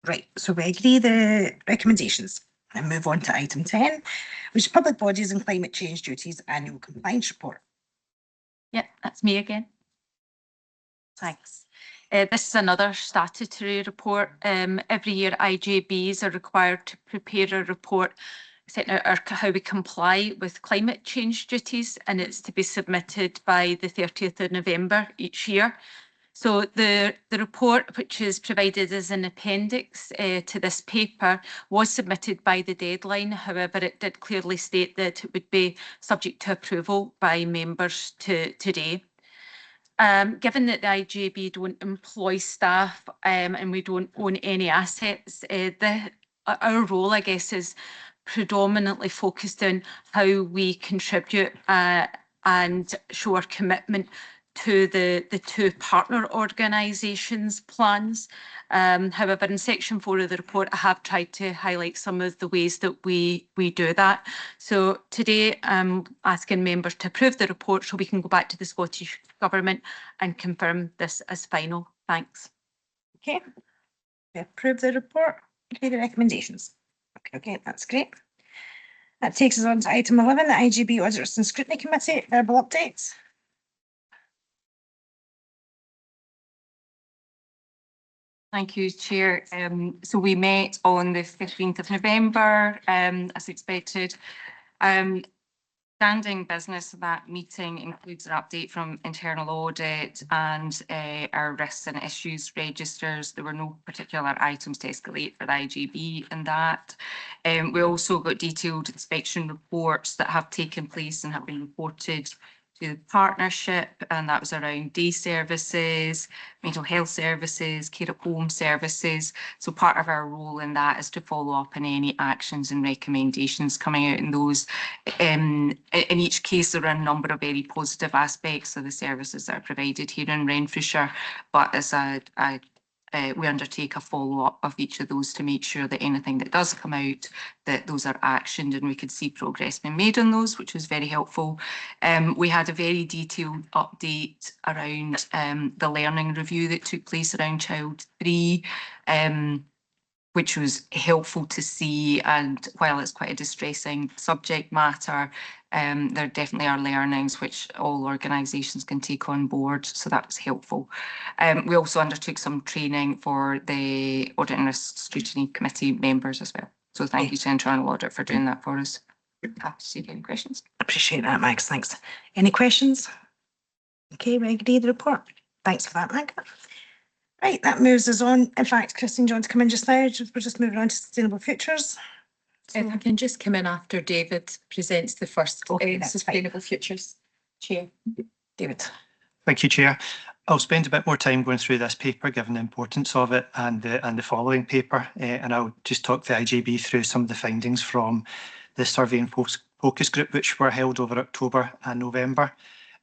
Right, so we agree the recommendations and move on to item 10, which is Public Bodies and Climate Change Duties Annual Compliance Report. Yeah, that's me again. Thanks. This is another statutory report. Every year IJBs are required to prepare a report setting out how we comply with climate change duties, and it's to be submitted by the 30th of November each year. So the report, which is provided as an appendix to this paper, was submitted by the deadline. However, it did clearly state that it would be subject to approval by members today. Given that the IGB don't employ staff and we don't own any assets, our role, I guess, is predominantly focused on how we contribute and show our commitment to the two partner organisations' plans. However, in section 4 of the report, I have tried to highlight some of the ways that we do that. So today, I'm asking members to approve the report so we can go back to the Scottish Government and confirm this as final. Thanks. Okay, we approve the report. Okay, the recommendations. Okay, that's great. That takes us on to item 11, the IGB Auditors and Scrutiny Committee verbal updates. Thank you, Chair. So we met on the 15th of November, as expected. Standing business of that meeting includes an update from internal audit and our risks and issues registers. There were no particular items to escalate for the IGB in that. We also got detailed inspection reports that have taken place and have been reported to the partnership, and that was around day services, mental health services, care at home services. So part of our role in that is to follow up on any actions and recommendations coming out in those. In each case, there are a number of very positive aspects of the services that are provided here in Renfrewshire, but as we undertake a follow-up of each of those to make sure that anything that does come out, that those are actioned and we could see progress being made on those, which was very helpful. We had a very detailed update around the learning review that took place around Child 3, which was helpful to see. And while it's quite a distressing subject matter, there definitely are learnings which all organisations can take on board. So that was helpful. We also undertook some training for the Audit and Risk Scrutiny Committee members as well. So thank you to Internal Audit for doing that for us. Happy to take any questions. Appreciate that, Max. Thanks. Any questions? Okay, we agree the report. Thanks for that, Meg. Right, that moves us on. In fact, Christine, do you want to come in just now? We're just moving on to Sustainable Futures. If I can just come in after David presents the first Sustainable Futures Chair. David. Thank you, Chair. I'll spend a bit more time going through this paper, given the importance of it, and the following paper, and I'll just talk the IGB through some of the findings from the survey and focus group, which were held over October and November.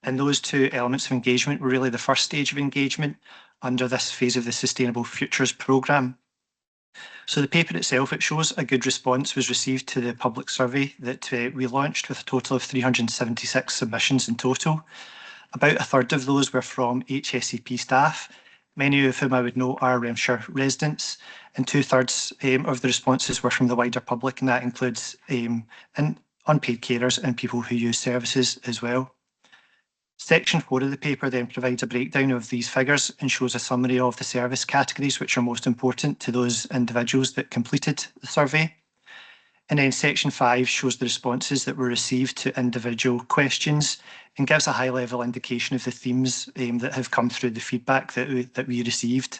And those two elements of engagement were really the first stage of engagement under this phase of the Sustainable Futures programme. So the paper itself, it shows a good response was received to the public survey that we launched, with a total of 376 submissions in total. About a third of those were from HSCP staff, many of whom I would know are Renfrewshire residents, and 2/3 of the responses were from the wider public, and that includes unpaid carers and people who use services as well. Section 4 of the paper then provides a breakdown of these figures and shows a summary of the service categories which are most important to those individuals that completed the survey. And then section 5 shows the responses that were received to individual questions and gives a high-level indication of the themes that have come through the feedback that we received.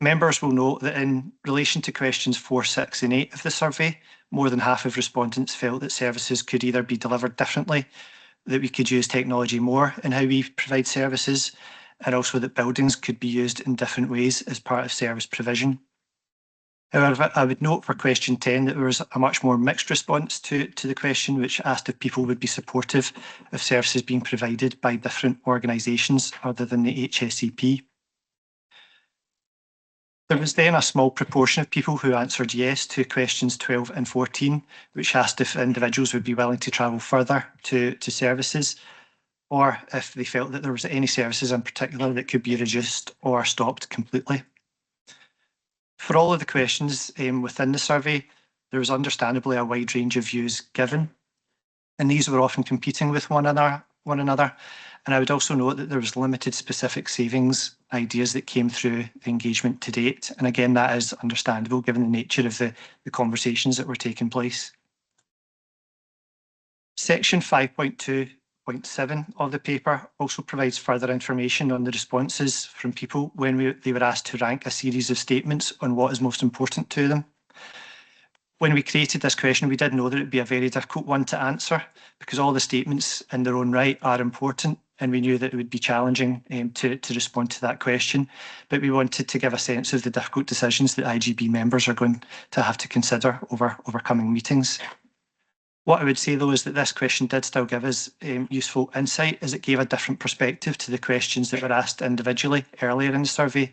Members will note that in relation to questions 4, 6 and 8 of the survey, more than half of respondents felt that services could either be delivered differently, that we could use technology more in how we provide services, and also that buildings could be used in different ways as part of service provision. However, I would note for question 10 that there was a much more mixed response to the question, which asked if people would be supportive of services being provided by different organisations other than the HSCP. There was then a small proportion of people who answered yes to questions 12 and 14, which asked if individuals would be willing to travel further to services, or if they felt that there was any services in particular that could be reduced or stopped completely. For all of the questions within the survey, there was understandably a wide range of views given, and these were often competing with one another. And I would also note that there was limited specific savings ideas that came through the engagement to date. And again, that is understandable given the nature of the conversations that were taking place. Section 5.2.7 of the paper also provides further information on the responses from people when they were asked to rank a series of statements on what is most important to them. When we created this question, we did know that it would be a very difficult one to answer because all the statements in their own right are important, and we knew that it would be challenging to respond to that question. But we wanted to give a sense of the difficult decisions that IGB members are going to have to consider over coming meetings. What I would say, though, is that this question did still give us useful insight, as it gave a different perspective to the questions that were asked individually earlier in the survey.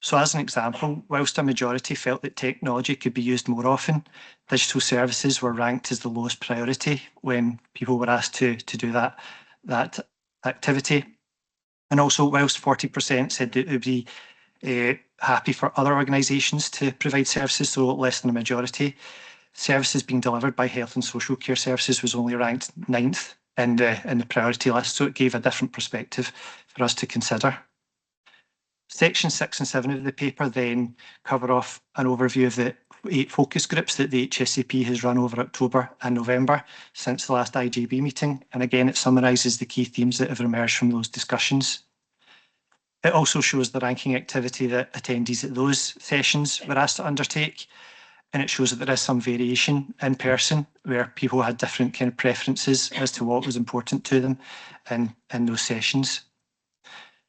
So as an example, whilst a majority felt that technology could be used more often, digital services were ranked as the lowest priority when people were asked to do that activity. And also, whilst 40% said that it would be happy for other organisations to provide services, so less than a majority, services being delivered by health and social care services was only ranked 9th in the priority list, so it gave a different perspective for us to consider. Section 6 and 7 of the paper then cover off an overview of the 8 focus groups that the HSCP has run over October and November since the last IGB meeting, and again it summarises the key themes that have emerged from those discussions. It also shows the ranking activity that attendees at those sessions were asked to undertake, and it shows that there is some variation in person where people had different kind of preferences as to what was important to them in those sessions.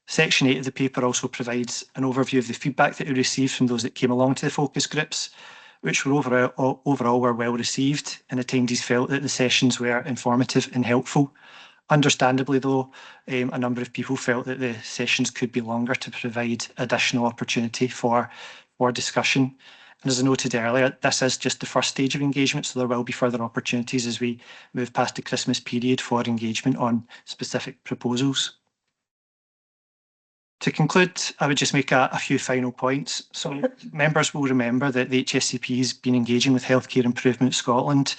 Section 8 of the paper also provides an overview of the feedback that we received from those that came along to the focus groups, which were overall were well received, and attendees felt that the sessions were informative and helpful. Understandably, though, a number of people felt that the sessions could be longer to provide additional opportunity for discussion. And as I noted earlier, this is just the first stage of engagement, so there will be further opportunities as we move past the Christmas period for engagement on specific proposals. To conclude, I would just make a few final points. So members will remember that the HSCP has been engaging with Healthcare Improvement Scotland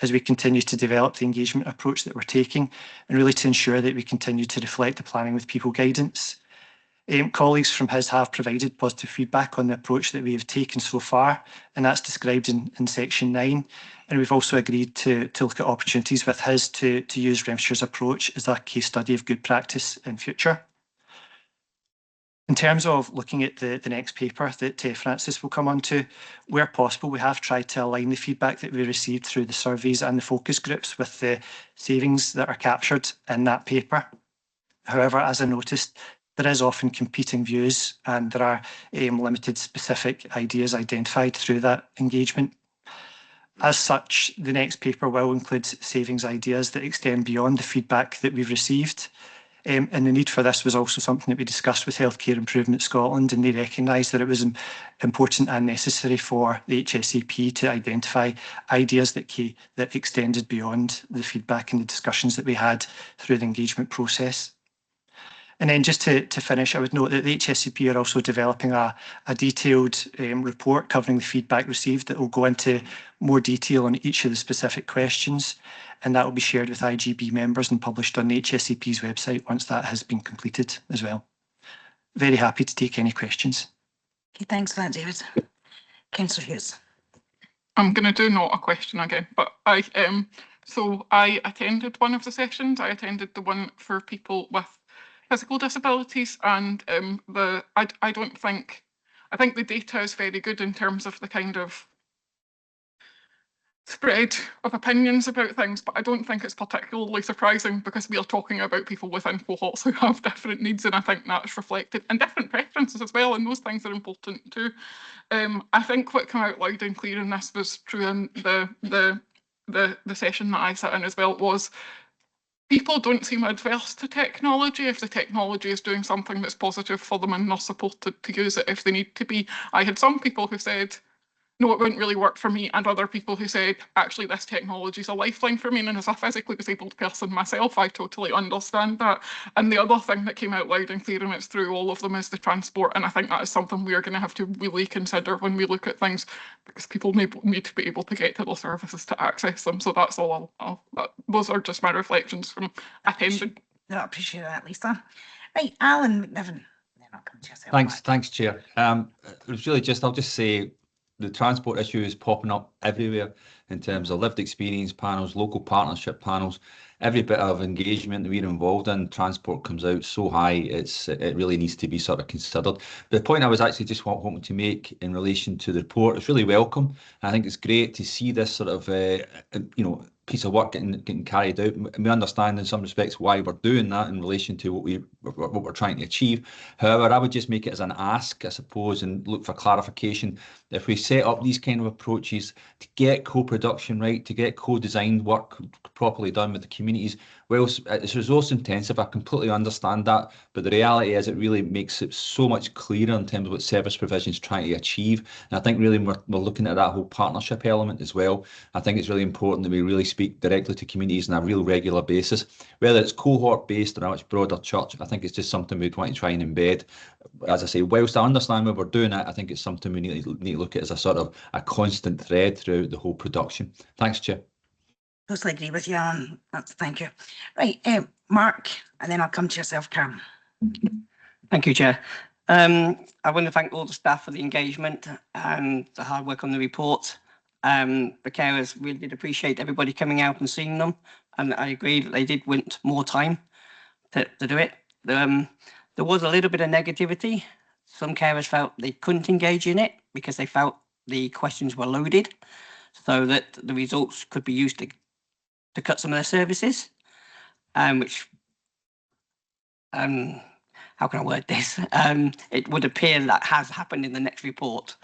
as we continue to develop the engagement approach that we're taking, and really to ensure that we continue to reflect the Planning with People guidance. Colleagues from HIS have provided positive feedback on the approach that we have taken so far, and that's described in section 9. And we've also agreed to look at opportunities with HIS to use Renfrewshire's approach as a case study of good practice in future. In terms of looking at the next paper that Francis will come on to, where possible, we have tried to align the feedback that we received through the surveys and the focus groups with the savings that are captured in that paper. However, as I noticed, there is often competing views and there are limited specific ideas identified through that engagement. As such, the next paper will include savings ideas that extend beyond the feedback that we've received. And the need for this was also something that we discussed with Healthcare Improvement Scotland, and they recognised that it was important and necessary for the HSCP to identify ideas that extended beyond the feedback and the discussions that we had through the engagement process. And then just to finish, I would note that the HSCP are also developing a detailed report covering the feedback received that will go into more detail on each of the specific questions, and that will be shared with IGB members and published on the HSCP's website once that has been completed as well. Very happy to take any questions. Okay, thanks for that, David. Councillor Hughes. I'm going to do not a question again, but I attended one of the sessions. I attended the one for people with physical disabilities, and I think the data is very good in terms of the kind of spread of opinions about things, but I don't think it's particularly surprising because we are talking about people within cohorts who have different needs, and I think that's reflected, and different preferences as well, and those things are important too. I think what came out loud and clear in this was true in the session that I sat in as well, was people don't seem adverse to technology if the technology is doing something that's positive for them and they're supported to use it if they need to be. I had some people who said, no, it wouldn't really work for me, and other people who said, actually, this technology is a lifeline for me, and as a physically disabled person myself, I totally understand that. And the other thing that came out loud and clear, and it's through all of them, is the transport, and I think that is something we are going to have to really consider when we look at things, because people need to be able to get to their services to access them. So that's all. Those are just my reflections from attending. No, I appreciate that, Lisa. Right, Alan McNiven. Thanks, Chair. It was really just, I'll just say, the transport issue is popping up everywhere in terms of lived experience panels, local partnership panels. Every bit of engagement that we're involved in, transport comes out so high, it really needs to be sort of considered. The point I was actually just wanting to make in relation to the report is really welcome. I think it's great to see this sort of piece of work getting carried out. And we understand in some respects why we're doing that in relation to what we're trying to achieve. However, I would just make it as an ask, I suppose, and look for clarification. If we set up these kind of approaches to get co-production right, to get co-designed work properly done with the communities, well, it's resource intensive. I completely understand that, but the reality is it really makes it so much clearer in terms of what service provision is trying to achieve. And I think really we're looking at that whole partnership element as well. I think it's really important that we really speak directly to communities on a real regular basis, whether it's cohort based or a much broader church. I think it's just something we'd want to try and embed. As I say, whilst I understand why we're doing it, I think it's something we need to look at as a sort of a constant thread throughout the whole production. Thanks, Chair. Totally agree with you, Alan. Thank you. Right, Mark, and then I'll come to yourself, Karen. Thank you, Chair. I want to thank all the staff for the engagement and the hard work on the report. The carers really did appreciate everybody coming out and seeing them, and I agree that they did want more time to do it. There was a little bit of negativity. Some carers felt they couldn't engage in it because they felt the questions were loaded, so that the results could be used to cut some of their services, which how can I word this? It would appear that has happened in the next report.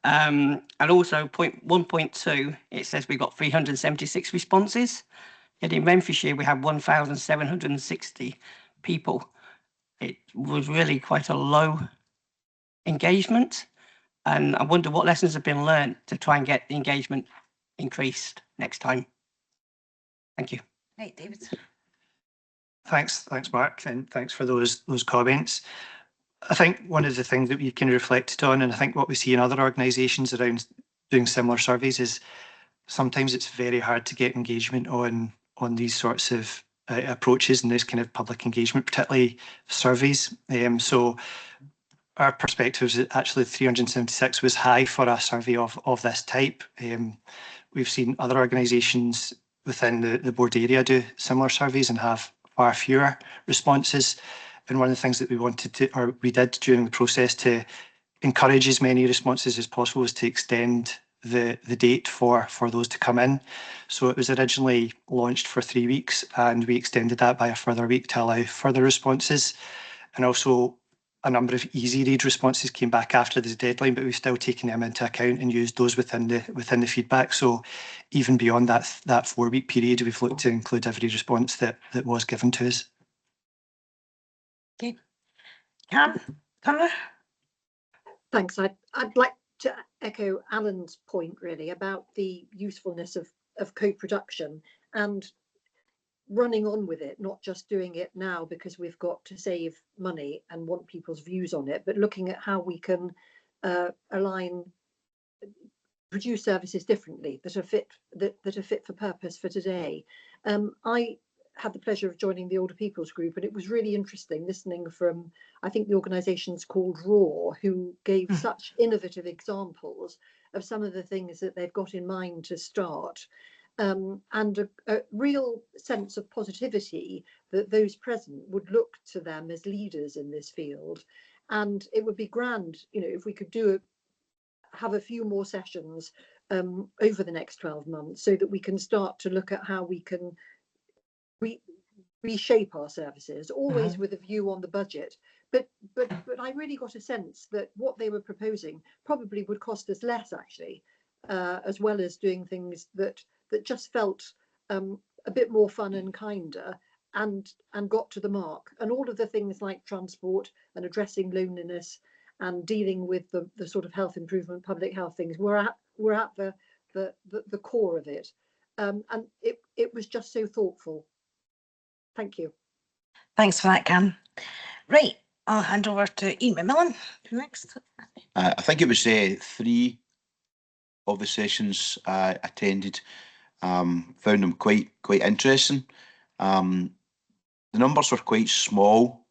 And also 1.2, it says we've got 376 responses. Yet in Renfrewshire, we have 1,760 people. It was really quite a low engagement. And I wonder what lessons have been learned to try and get the engagement increased next time. Thank you. Right, David. Thanks, Mark, and thanks for those comments. I think one of the things that we can reflect on, and I think what we see in other organisations around doing similar surveys, is sometimes it's very hard to get engagement on these sorts of approaches and this kind of public engagement, particularly surveys. So our perspective is that actually 376 was high for a survey of this type. We've seen other organisations within the board area do similar surveys and have far fewer responses. And one of the things that we did during the process to encourage as many responses as possible was to extend the date for those to come in. So it was originally launched for 3 weeks, and we extended that by a further week to allow further responses. And also a number of easy read responses came back after the deadline, but we've still taken them into account and used those within the feedback. So even beyond that 4 week period, we've looked to include every response that was given to us. Okay. Karen? Thanks. I'd like to echo Alan's point really about the usefulness of co-production and running on with it, not just doing it now because we've got to save money and want people's views on it, but looking at how we can produce services differently that are fit for purpose for today. I had the pleasure of joining the Older People's Group, and it was really interesting listening from, I think the organisation's called RAW, who gave such innovative examples of some of the things that they've got in mind to start. And a real sense of positivity that those present would look to them as leaders in this field. And it would be grand, if we could have a few more sessions over the next 12 months so that we can start to look at how we can reshape our services, always with a view on the budget. But I really got a sense that what they were proposing probably would cost us less, actually, as well as doing things that just felt a bit more fun and kinder and got to the mark. And all of the things like transport and addressing loneliness and dealing with the sort of health improvement, public health things were at the core of it. And it was just so thoughtful. Thank you. Thanks for that, Cam. Right, I'll hand over to Ian McMillan next. I think it was 3 of the sessions I attended. Found them quite interesting. The numbers were quite small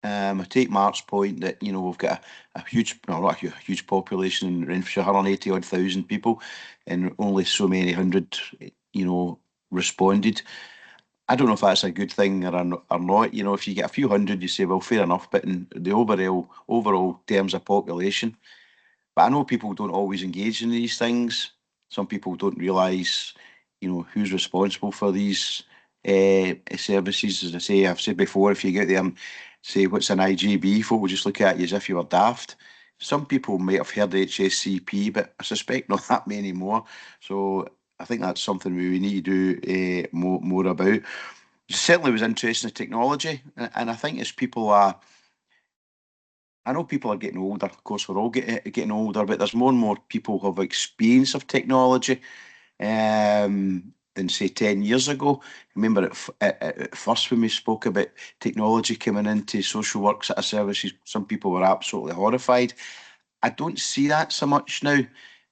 I take Mark's point that, you know, we've got a huge, well, not a huge population in Renfrewshire, 180 odd thousand people, and only so many hundred, you know, responded. I don't know if that's a good thing or not. You know, if you get a few hundred, you say, well, fair enough, but in the overall terms of population. But I know people don't always engage in these things. Some people don't realise, you know, who's responsible for these services. As I say, I've said before, if you get there and say, what's an IGB, folk will just look at you as if you were daft. Some people might have heard HSCP, but I suspect not that many more. So I think that's something we need to do more about. Certainly was interested in technology, and I think as people are, I know people are getting older. Of course, we're all getting older, but there's more and more people who have experience of technology than say 10 years ago. I remember at first when we spoke about technology coming into social work sort of services, some people were absolutely horrified. I don't see that so much now.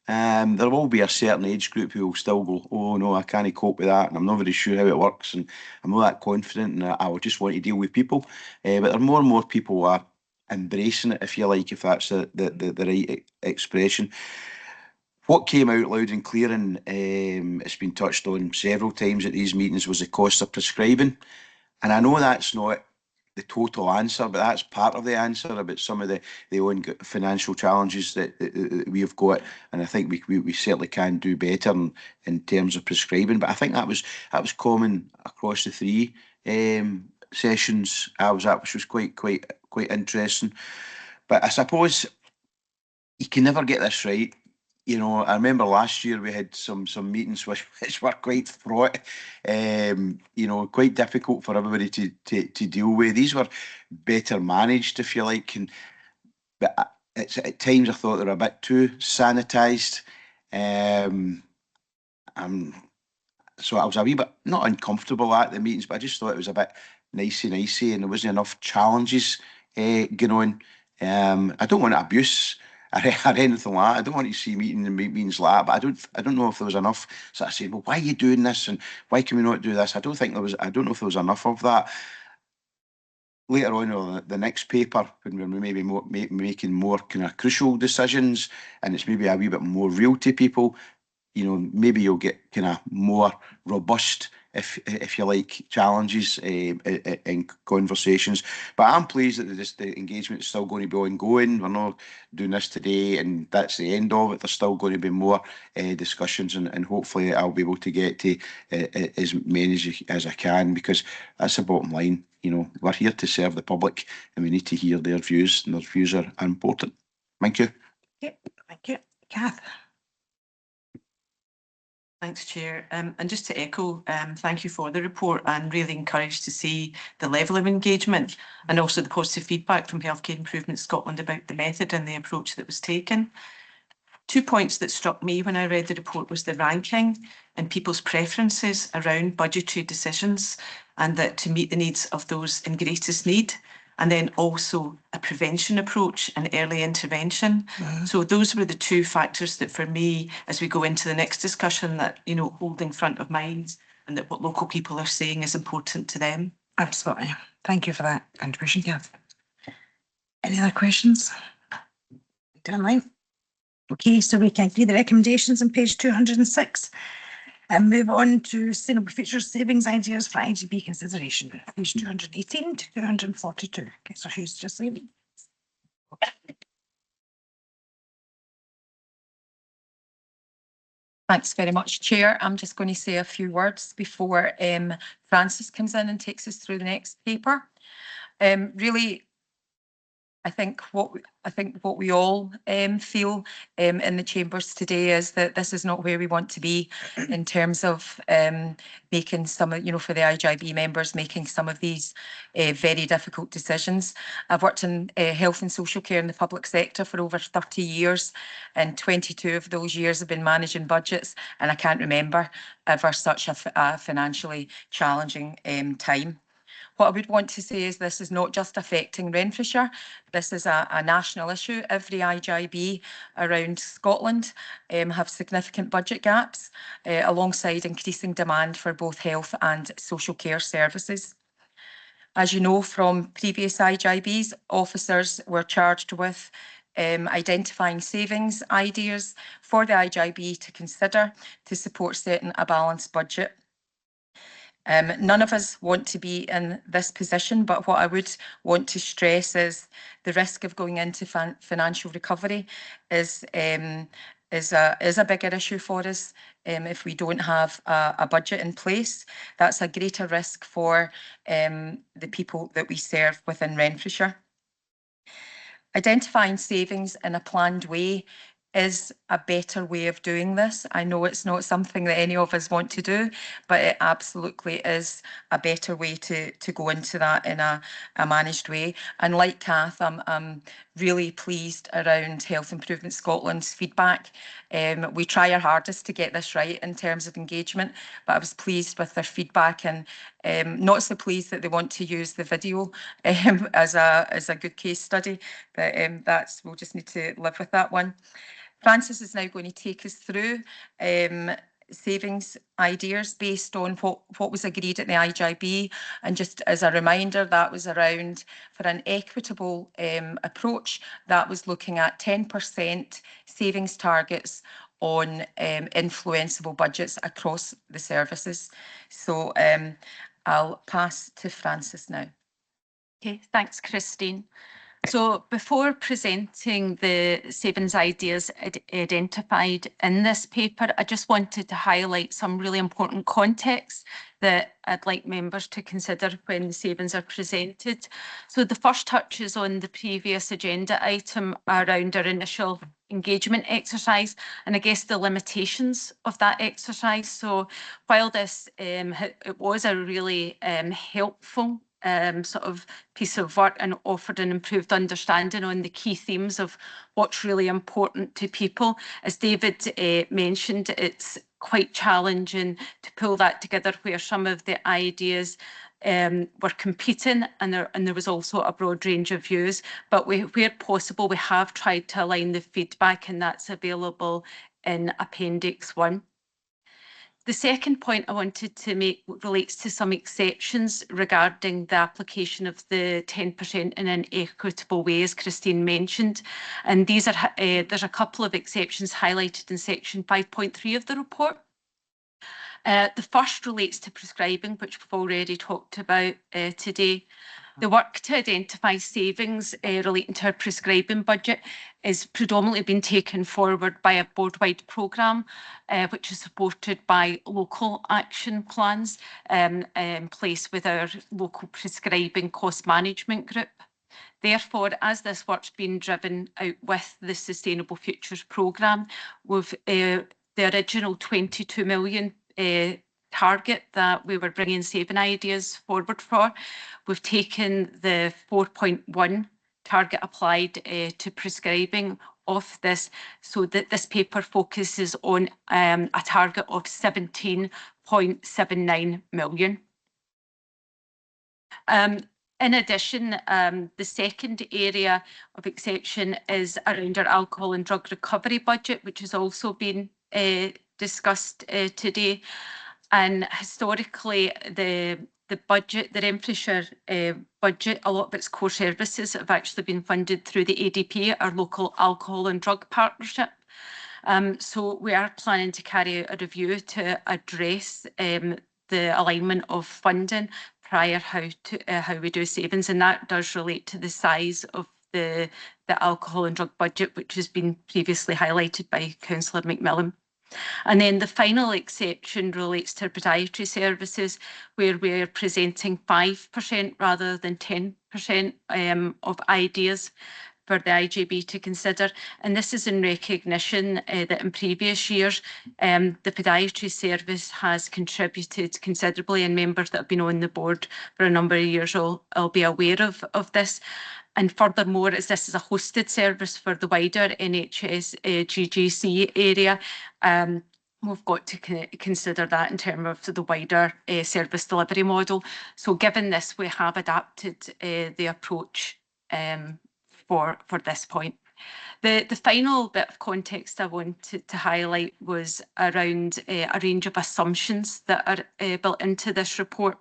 There will be a certain age group who will still go, oh no, I can't cope with that, and I'm not very sure how it works, and I'm not that confident, and I would just want to deal with people. But there are more and more people who are embracing it, if you like, if that's the right expression. What came out loud and clear, and it's been touched on several times at these meetings, was the cost of prescribing. And I know that's not the total answer, but that's part of the answer about some of the own financial challenges that we have got. And I think we certainly can do better in terms of prescribing. But I think that was common across the three sessions I was at, which was quite interesting. But I suppose you can never get this right. You know, I remember last year we had some meetings which were quite fraught, you know, quite difficult for everybody to deal with. These were better managed, if you like, but at times I thought they were a bit too sanitised. So I was a wee bit, not uncomfortable at the meetings, but I just thought it was a bit nicey, and there wasn't enough challenges going on. I don't want to abuse or anything like that. I don't want to see meetings like that, but I don't know if there was enough. So I said, well, why are you doing this, and why can we not do this? I don't know if there was enough of that. Later on, or the next paper, when we're maybe making more kind of crucial decisions, and it's maybe a wee bit more real to people, you know, maybe you'll get kind of more robust, if you like, challenges in conversations. But I'm pleased that the engagement is still going to be ongoing. We're not doing this today and that's the end of it. There's still going to be more discussions, and hopefully I'll be able to get to as many as I can, because that's the bottom line. You know, we're here to serve the public, and we need to hear their views, and their views are important. Thank you. Okay, thank you. Kath. Thanks, Chair. And just to echo, thank you for the report, and really encouraged to see the level of engagement and also the positive feedback from Healthcare Improvement Scotland about the method and the approach that was taken. 2 points that struck me when I read the report was the ranking and people's preferences around budgetary decisions, and that to meet the needs of those in greatest need, and then also a prevention approach and early intervention. So those were the two factors that, for me, as we go into the next discussion, that, you know, holding front of mind, and that what local people are saying is important to them. Absolutely. Thank you for that contribution, Kath. Any other questions? Down line. Okay, so we can agree the recommendations on page 206 and move on to Sustainable Future Savings Ideas for IGB consideration, page 218 to 242. Okay, so who's just leaving? Thanks very much, Chair. I'm just going to say a few words before Francis comes in and takes us through the next paper. Really, I think what we all feel in the chambers today is that this is not where we want to be in terms of making some of, you know, for the IGB members, making some of these very difficult decisions. I've worked in health and social care in the public sector for over 30 years, and 22 of those years have been managing budgets, and I can't remember ever such a financially challenging time. What I would want to say is this is not just affecting Renfrewshire. This is a national issue. Every IGB around Scotland have significant budget gaps alongside increasing demand for both health and social care services. As you know from previous IGBs, officers were charged with identifying savings ideas for the IGB to consider to support setting a balanced budget. None of us want to be in this position, but what I would want to stress is the risk of going into financial recovery is a bigger issue for us if we don't have a budget in place. That's a greater risk for the people that we serve within Renfrewshire. Identifying savings in a planned way is a better way of doing this. I know it's not something that any of us want to do, but it absolutely is a better way to go into that in a managed way. And like Kath, I'm really pleased around Health Improvement Scotland's feedback. We try our hardest to get this right in terms of engagement, but I was pleased with their feedback, and not so pleased that they want to use the video as a good case study, but we'll just need to live with that one. Francis is now going to take us through savings ideas based on what was agreed at the IGB. And just as a reminder, that was around, for an equitable approach, that was looking at 10% savings targets on influenceable budgets across the services. So I'll pass to Francis now. Okay, thanks, Christine. So before presenting the savings ideas identified in this paper, I just wanted to highlight some really important context that I'd like members to consider when the savings are presented. So the first touches on the previous agenda item around our initial engagement exercise, and I guess the limitations of that exercise. So while this it was a really helpful sort of piece of work and offered an improved understanding on the key themes of what's really important to people. As David mentioned, it's quite challenging to pull that together where some of the ideas were competing, and there was also a broad range of views, but where possible we have tried to align the feedback, and that's available in Appendix 1. The second point I wanted to make relates to some exceptions regarding the application of the 10% in an equitable way, as Christine mentioned. And these are there's a couple of exceptions highlighted in section 5.3 of the report. The first relates to prescribing, which we've already talked about today. The work to identify savings relating to our prescribing budget is predominantly being taken forward by a board-wide programme, which is supported by local action plans in place with our local prescribing cost management group. Therefore, as this work's been driven out with the Sustainable Futures programme, with the original 22 million target that we were bringing saving ideas forward for, we've taken the 4.1 target applied to prescribing off this, so that this paper focuses on a target of 17.79 million. In addition, the second area of exception is around our alcohol and drug recovery budget, which has also been discussed today. And historically, the budget, the Renfrewshire budget, a lot of its core services have actually been funded through the ADP, our local alcohol and drug partnership. So we are planning to carry out a review to address the alignment of funding prior how we do savings, and that does relate to the size of the alcohol and drug budget, which has been previously highlighted by Councillor McMillan. And then the final exception relates to podiatry services, where we're presenting 5% rather than 10% of ideas for the IGB to consider. And this is in recognition that in previous years, the podiatry service has contributed considerably, and members that have been on the board for a number of years will be aware of this. And furthermore, as this is a hosted service for the wider NHS GGC area, we've got to consider that in terms of the wider service delivery model. So given this, we have adapted the approach for this point. The final bit of context I wanted to highlight was around a range of assumptions that are built into this report.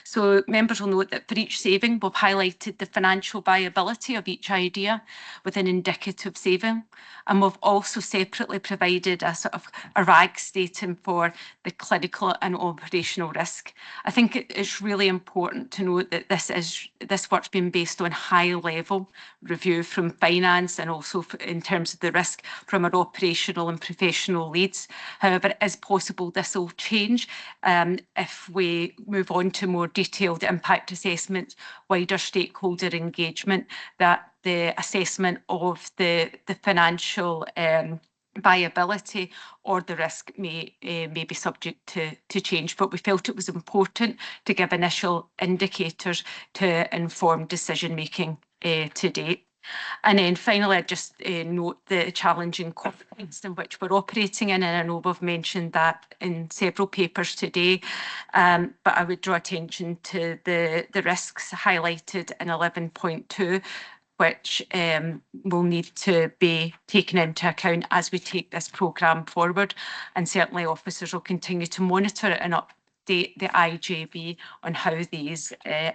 So members will note that for each saving, we've highlighted the financial viability of each idea with an indicative saving. And we've also separately provided a sort of a RAG stating for the clinical and operational risk. I think it's really important to note that this work's been based on high level review from finance and also in terms of the risk from our operational and professional leads. However, it is possible this will change if we move on to more detailed impact assessment, wider stakeholder engagement, that the assessment of the financial viability or the risk may be subject to change. But we felt it was important to give initial indicators to inform decision making to date. And then finally, I just note the challenging context in which we're operating in, and I know we've mentioned that in several papers today, but I would draw attention to the risks highlighted in 11.2, which will need to be taken into account as we take this programme forward. And certainly officers will continue to monitor it and update the IJB on how these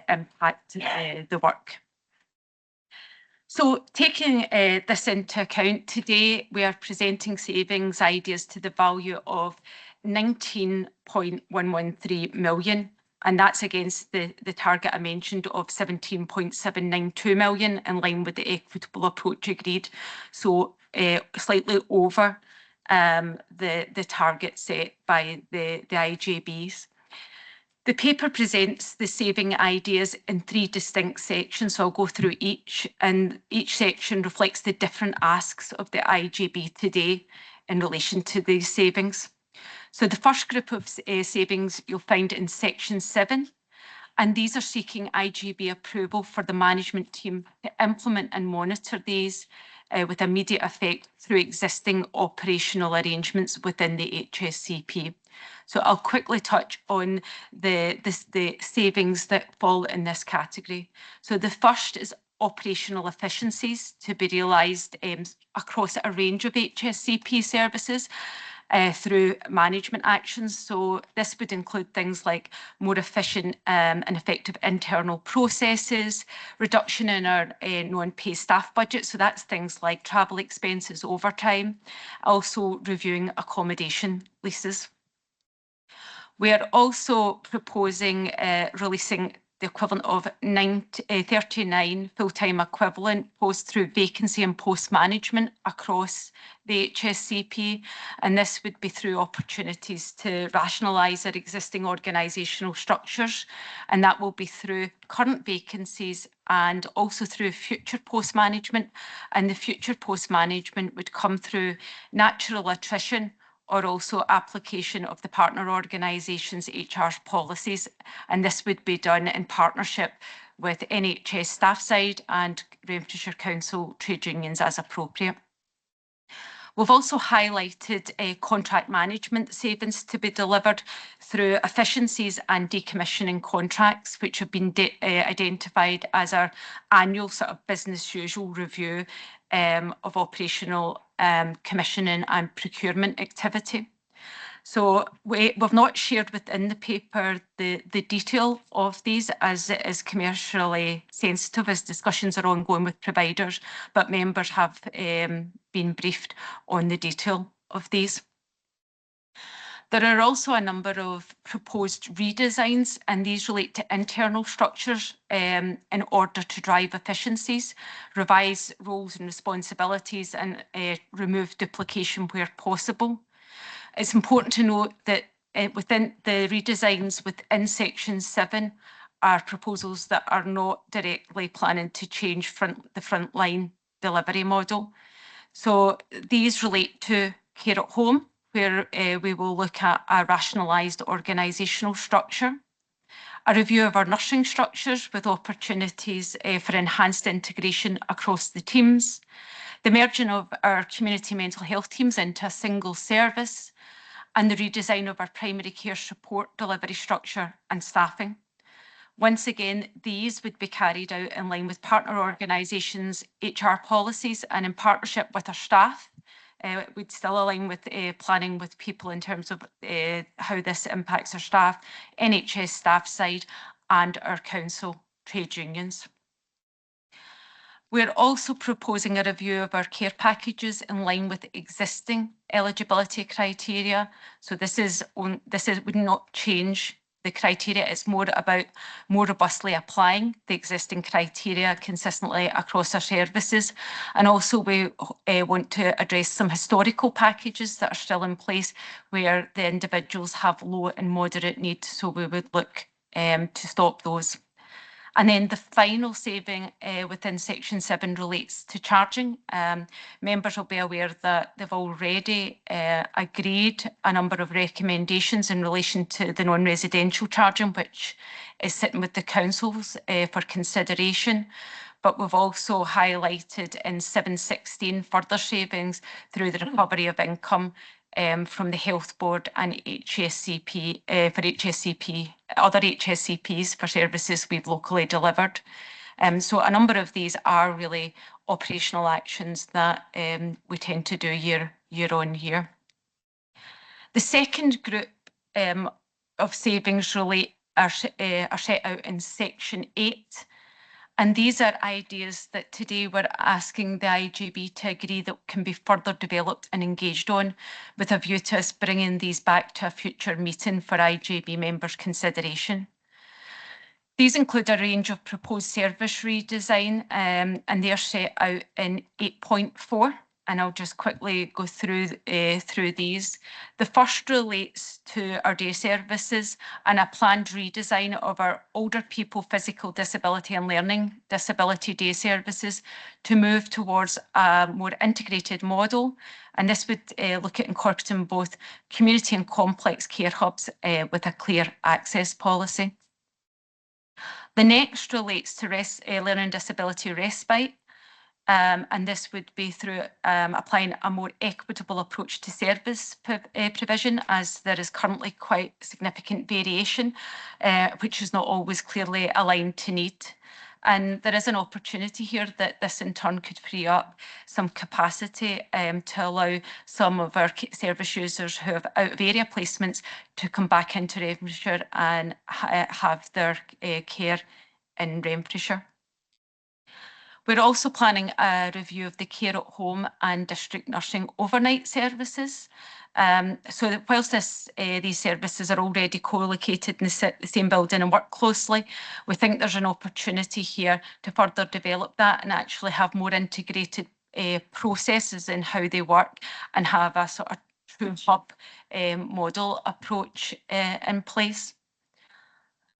impact the work. So taking this into account, today we are presenting savings ideas to the value of 19.113 million, and that's against the target I mentioned of 17.792 million, in line with the equitable approach agreed. So slightly over the target set by the IJBs. The paper presents the saving ideas in 3 distinct sections, so I'll go through each, and each section reflects the different asks of the IJB today in relation to these savings. So the first group of savings you'll find in section 7, and these are seeking IJB approval for the management team to implement and monitor these with immediate effect through existing operational arrangements within the HSCP. So I'll quickly touch on the savings that fall in this category. So the first is operational efficiencies to be realised across a range of HSCP services through management actions. So this would include things like more efficient and effective internal processes, reduction in our non-pay staff budget. So that's things like travel expenses, overtime, also reviewing accommodation leases. We are also proposing releasing the equivalent of 39 full-time equivalent posts through vacancy and post management across the HSCP, and this would be through opportunities to rationalise our existing organisational structures, and that will be through current vacancies and also through future post management, and the future post management would come through natural attrition or also application of the partner organisations' HR policies. And this would be done in partnership with NHS staff side and Renfrewshire Council trade unions as appropriate. We've also highlighted contract management savings to be delivered through efficiencies and decommissioning contracts, which have been identified as our annual sort of business usual review of operational commissioning and procurement activity. So we've not shared within the paper the detail of these, as it is commercially sensitive as discussions are ongoing with providers, but members have been briefed on the detail of these. There are also a number of proposed redesigns, and these relate to internal structures in order to drive efficiencies, revise roles and responsibilities, and remove duplication where possible. It's important to note that within the redesigns within section 7 are proposals that are not directly planning to change the frontline delivery model. So these relate to care at home, where we will look at a rationalised organisational structure, a review of our nursing structures with opportunities for enhanced integration across the teams, the merging of our community mental health teams into a single service, and the redesign of our primary care support delivery structure and staffing. Once again, these would be carried out in line with partner organisations' HR policies and in partnership with our staff we'd still align with planning with people in terms of how this impacts our staff, NHS staff side, and our council trade unions. We're also proposing a review of our care packages in line with existing eligibility criteria. So this would not change the criteria. It's more about more robustly applying the existing criteria consistently across our services. And also we want to address some historical packages that are still in place where the individuals have low and moderate needs. So we would look to stop those. And then the final saving within Section 7 relates to charging. Members will be aware that they've already agreed a number of recommendations in relation to the non-residential charging, which is sitting with the councils for consideration. But we've also highlighted in 7.16 further savings through the recovery of income from the Health Board and HSCP for HSCP, other HSCPs for services we've locally delivered. So a number of these are really operational actions that we tend to do year on year. The second group of savings are set out in Section 8. And these are ideas that today we're asking the IGB to agree that can be further developed and engaged on, with a view to us bringing these back to a future meeting for IGB members' consideration. These include a range of proposed service redesign, and they are set out in 8.4. And I'll just quickly go through these. The first relates to our day services and a planned redesign of our older people physical disability and learning disability day services to move towards a more integrated model. And this would look at incorporating both community and complex care hubs with a clear access policy. The next relates to learning disability respite. And this would be through applying a more equitable approach to service provision, as there is currently quite significant variation, which is not always clearly aligned to need. And there is an opportunity here that this in turn could free up some capacity to allow some of our service users who have out of area placements to come back into Renfrewshire and have their care in Renfrewshire. We're also planning a review of the care at home and district nursing overnight services. So that whilst these services are already co-located in the same building and work closely, we think there's an opportunity here to further develop that and actually have more integrated processes in how they work and have a sort of true hub model approach in place.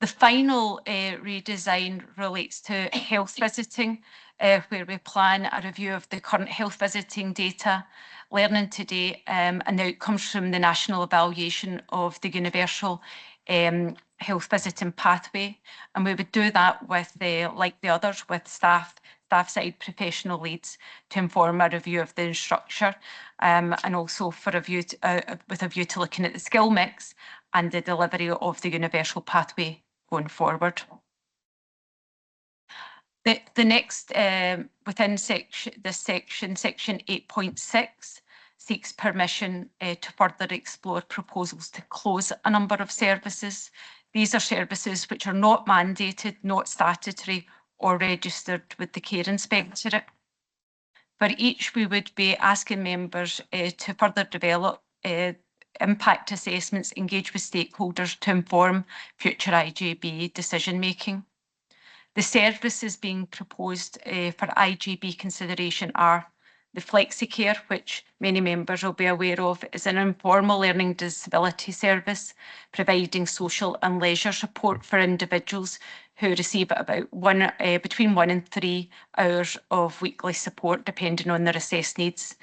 The final redesign relates to health visiting, where we plan a review of the current health visiting data, learning today, and the outcomes from the national evaluation of the universal health visiting pathway. And we would do that with, like the others, with staff side professional leads to inform a review of the structure, and also for a view to, with a view to looking at the skill mix and the delivery of the universal pathway going forward. The next within this section, Section 8.6, seeks permission to further explore proposals to close a number of services. These are services which are not mandated, not statutory or registered with the Care Inspectorate. For each, we would be asking members to further develop impact assessments, engage with stakeholders to inform future IGB decision making. The services being proposed for IGB consideration are the FlexiCare, which many members will be aware of, is an informal learning disability service providing social and leisure support for individuals who receive about between 1 and 3 hours of weekly support depending on their assessed needs.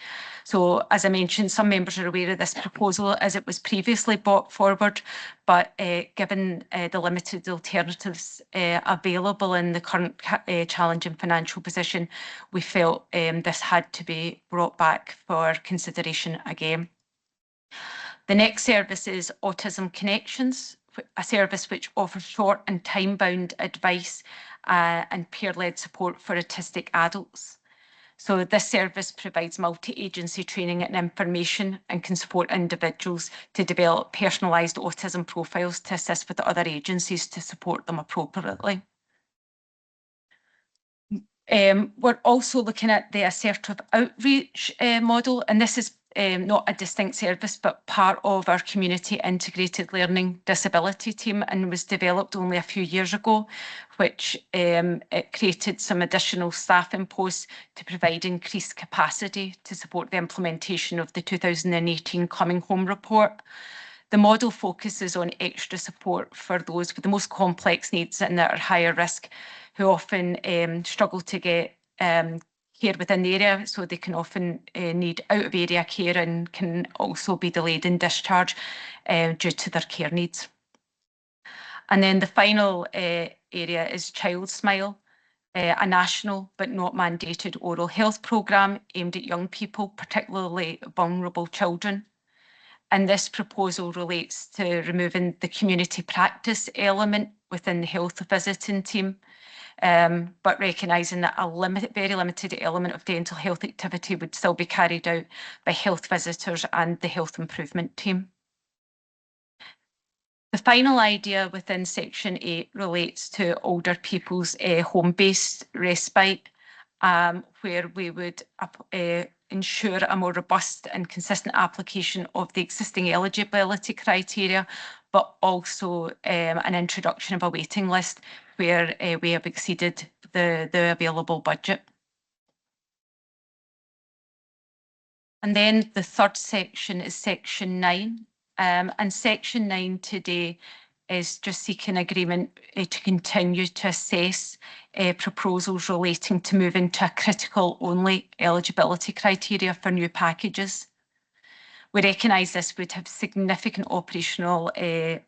So as I mentioned, some members are aware of this proposal as it was previously brought forward, but given the limited alternatives available in the current challenging financial position, we felt this had to be brought back for consideration again. The next service is Autism Connections, a service which offers short and time-bound advice and peer-led support for autistic adults. So this service provides multi-agency training and information and can support individuals to develop personalised autism profiles to assist with the other agencies to support them appropriately. We're also looking at the assertive outreach model, and this is not a distinct service, but part of our community integrated learning disability team, and was developed only a few years ago, which it created some additional staffing posts to provide increased capacity to support the implementation of the 2018 Coming Home report. The model focuses on extra support for those with the most complex needs and that are higher risk, who often struggle to get care within the area, so they can often need out of area care and can also be delayed in discharge due to their care needs. And then the final area is Child Smile, a national but not mandated oral health programme aimed at young people, particularly vulnerable children. And this proposal relates to removing the community practice element within the health visiting team, but recognising that a very limited element of dental health activity would still be carried out by health visitors and the health improvement team. The final idea within Section 8 relates to older people's home-based respite, where we would ensure a more robust and consistent application of the existing eligibility criteria, but also an introduction of a waiting list where we have exceeded the available budget. And then the third section is Section 9. And Section 9 today is just seeking agreement to continue to assess proposals relating to moving to a critical only eligibility criteria for new packages. We recognise this would have significant operational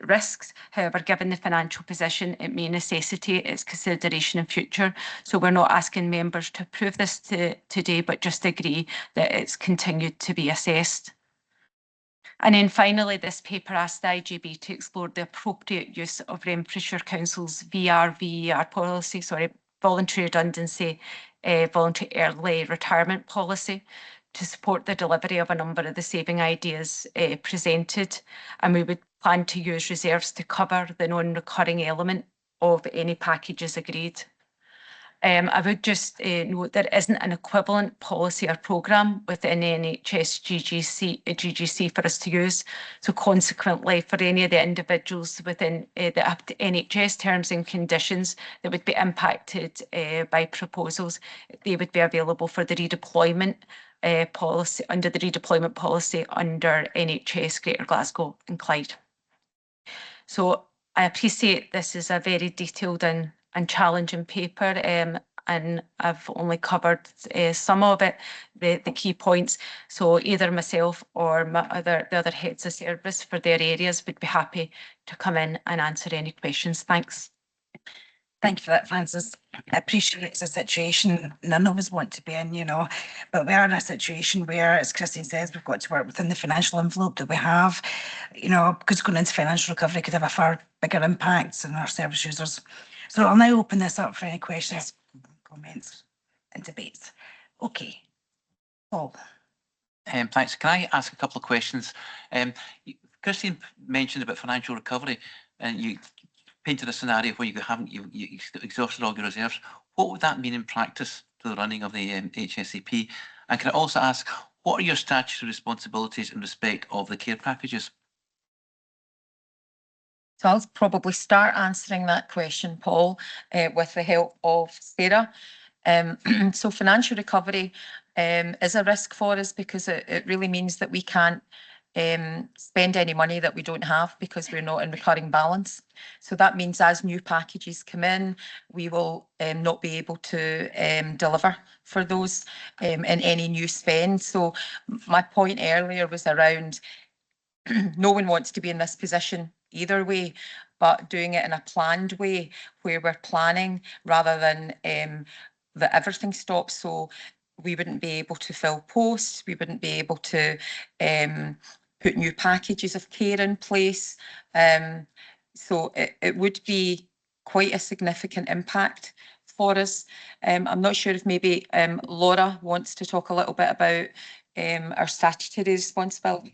risks. However, given the financial position, it may necessitate its consideration in future. So we're not asking members to approve this today, but just agree that it's continued to be assessed. And then finally, this paper asked the IGB to explore the appropriate use of Renfrewshire Council's VRVER policy, voluntary redundancy, voluntary early retirement policy, to support the delivery of a number of the saving ideas presented. And we would plan to use reserves to cover the non-recurring element of any packages agreed. I would just note there isn't an equivalent policy or programme within NHS GGC for us to use. So consequently, for any of the individuals within the NHS terms and conditions that would be impacted by proposals, they would be available for the redeployment policy under NHS Greater Glasgow and Clyde. So I appreciate this is a very detailed and challenging paper, and I've only covered some of it, the key points. So either myself or the other heads of service for their areas would be happy to come in and answer any questions. Thanks. Thank you for that, Frances. I appreciate it's a situation none of us want to be in, but we are in a situation where, as Christine says, we've got to work within the financial envelope that we have, because going into financial recovery could have a far bigger impact on our service users. So I'll now open this up for any questions, comments and debates. Okay, Paul. Thanks. Can I ask a couple of questions? Christine mentioned about financial recovery, and you painted a scenario where you exhausted all your reserves. What would that mean in practice to the running of the HSCP? And can I also ask, what are your statutory responsibilities in respect of the care packages? So I'll probably start answering that question, Paul, with the help of Sarah. So financial recovery is a risk for us because it really means that we can't spend any money that we don't have because we're not in recurring balance. So that means as new packages come in, we will not be able to deliver for those in any new spend. So my point earlier was around no one wants to be in this position either way, but doing it in a planned way where we're planning rather than that everything stops. So we wouldn't be able to fill posts, we wouldn't be able to put new packages of care in place. So it would be quite a significant impact for us. I'm not sure if maybe Laura wants to talk a little bit about our statutory responsibility.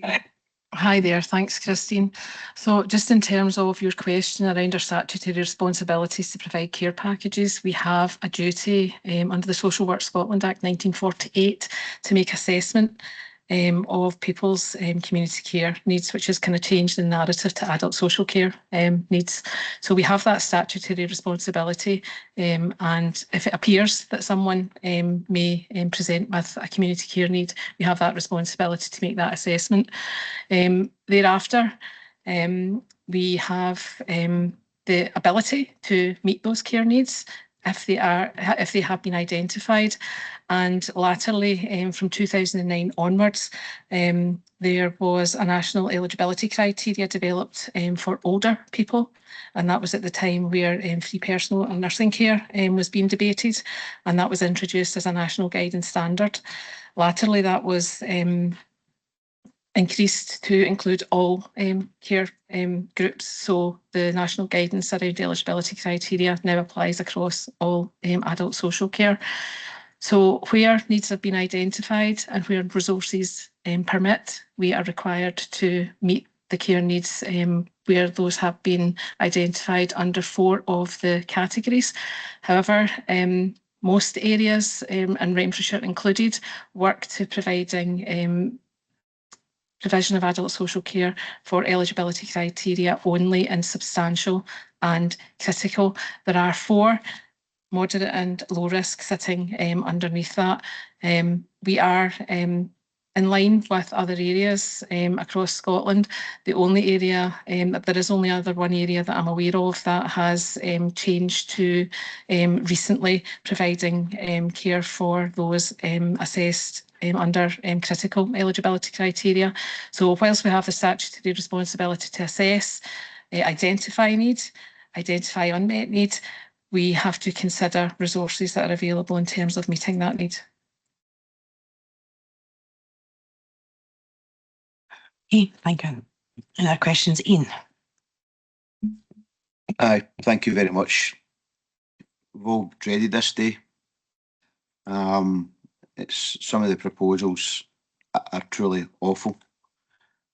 Hi there, thanks Christine. So just in terms of your question around our statutory responsibilities to provide care packages, we have a duty under the Social Work Scotland Act 1948 to make assessment of people's community care needs, which has kind of changed the narrative to adult social care needs. So we have that statutory responsibility, and if it appears that someone may present with a community care need, we have that responsibility to make that assessment. Thereafter, we have the ability to meet those care needs if they have been identified. And latterly, from 2009 onwards, there was a national eligibility criteria developed for older people, and that was at the time where free personal and nursing care was being debated, and that was introduced as a national guidance standard. Latterly, that was increased to include all care groups. So the national guidance around eligibility criteria now applies across all adult social care. So where needs have been identified and where resources permit, we are required to meet the care needs where those have been identified under 4 of the categories. However, most areas, and Renfrewshire included, work to providing provision of adult social care for eligibility criteria only in substantial and critical. There are 4 moderate and low risk sitting underneath that. We are in line with other areas across Scotland. The only area, there is only other one area that I'm aware of that has changed to recently providing care for those assessed under critical eligibility criteria. So whilst we have the statutory responsibility to assess, identify needs, identify unmet needs, we have to consider resources that are available in terms of meeting that need. Okay, thank you. Any other questions? Ian? Thank you very much. We've all dreaded this day. It's some of the proposals are truly awful.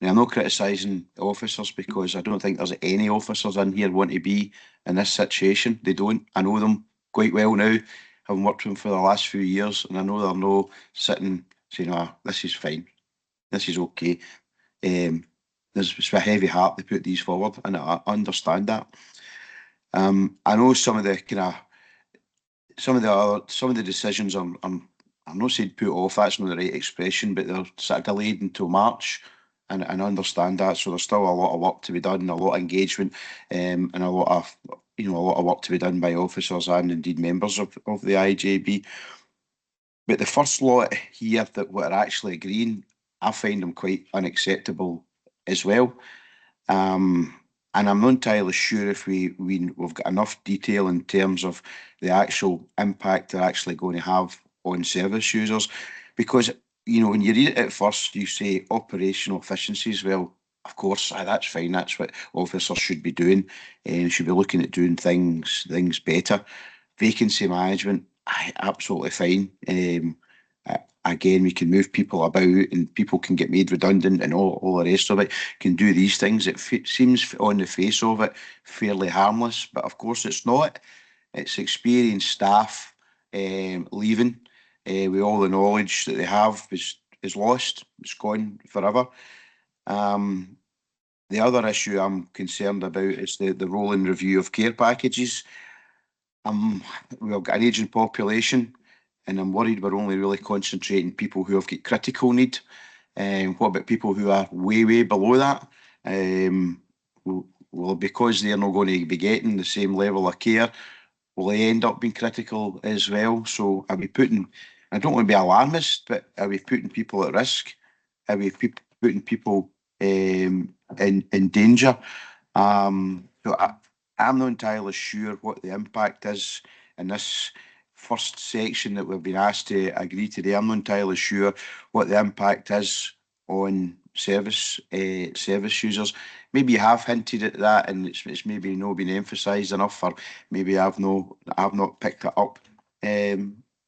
Now, I'm not criticising the officers because I don't think there's any officers in here want to be in this situation. They don't. I know them quite well now, having worked with them for the last few years, and I know they're not sitting saying, "Ah, this is fine, this is okay." There's a heavy heart they put these forward, and I understand that. I know some of the decisions I'm not saying put off, that's not the right expression, but they're sort of delayed until March, and I understand that. So there's still a lot of work to be done, a lot of engagement, and a lot of work to be done by officers and indeed members of the IJB. But the first lot here that we're actually agreeing, I find them quite unacceptable as well. And I'm not entirely sure if we've got enough detail in terms of the actual impact they're actually going to have on service users. Because, when you read it at first, you say operational efficiencies. Well, of course, that's fine. That's what officers should be doing. Should be looking at doing things better. Vacancy management, absolutely fine. Again, we can move people about and people can get made redundant and all the rest of it, can do these things. It seems on the face of it fairly harmless, but of course it's not. It's experienced staff leaving with all the knowledge that they have is lost. It's gone forever. The other issue I'm concerned about is the rolling review of care packages. We've got an ageing population, and I'm worried we're only really concentrating people who have got critical need. What about people who are way below that? Well, because they're not going to be getting the same level of care, will they end up being critical as well? So are we putting, I don't want to be alarmist, but are we putting people at risk? Are we putting people in danger? So I'm not entirely sure what the impact is in this first section that we've been asked to agree today. I'm not entirely sure what the impact is on service users. Maybe you have hinted at that, and it's maybe not been emphasised enough, or maybe I've not picked it up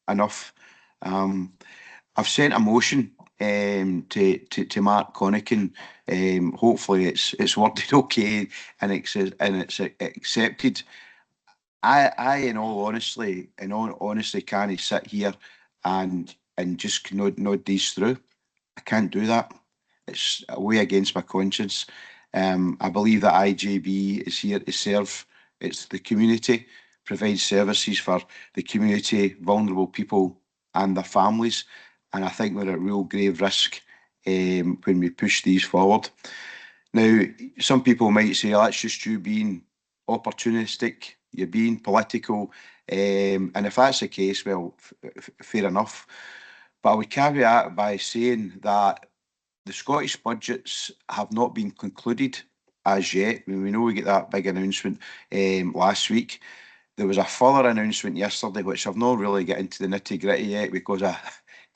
enough. I've sent a motion to Mark Connican. Hopefully it's worded okay and it's accepted. I in all honesty can't sit here and just nod these through. I can't do that. It's way against my conscience. I believe that IJB is here to serve. It's the community, provide services for the community, vulnerable people and their families. And I think we're at real grave risk when we push these forward. Now, some people might say, oh, that's just you being opportunistic, you're being political. And if that's the case, well, fair enough. But I would caveat by saying that the Scottish budgets have not been concluded as yet. I mean, we know we get that big announcement last week. There was a further announcement yesterday, which I've not really got into the nitty-gritty yet because of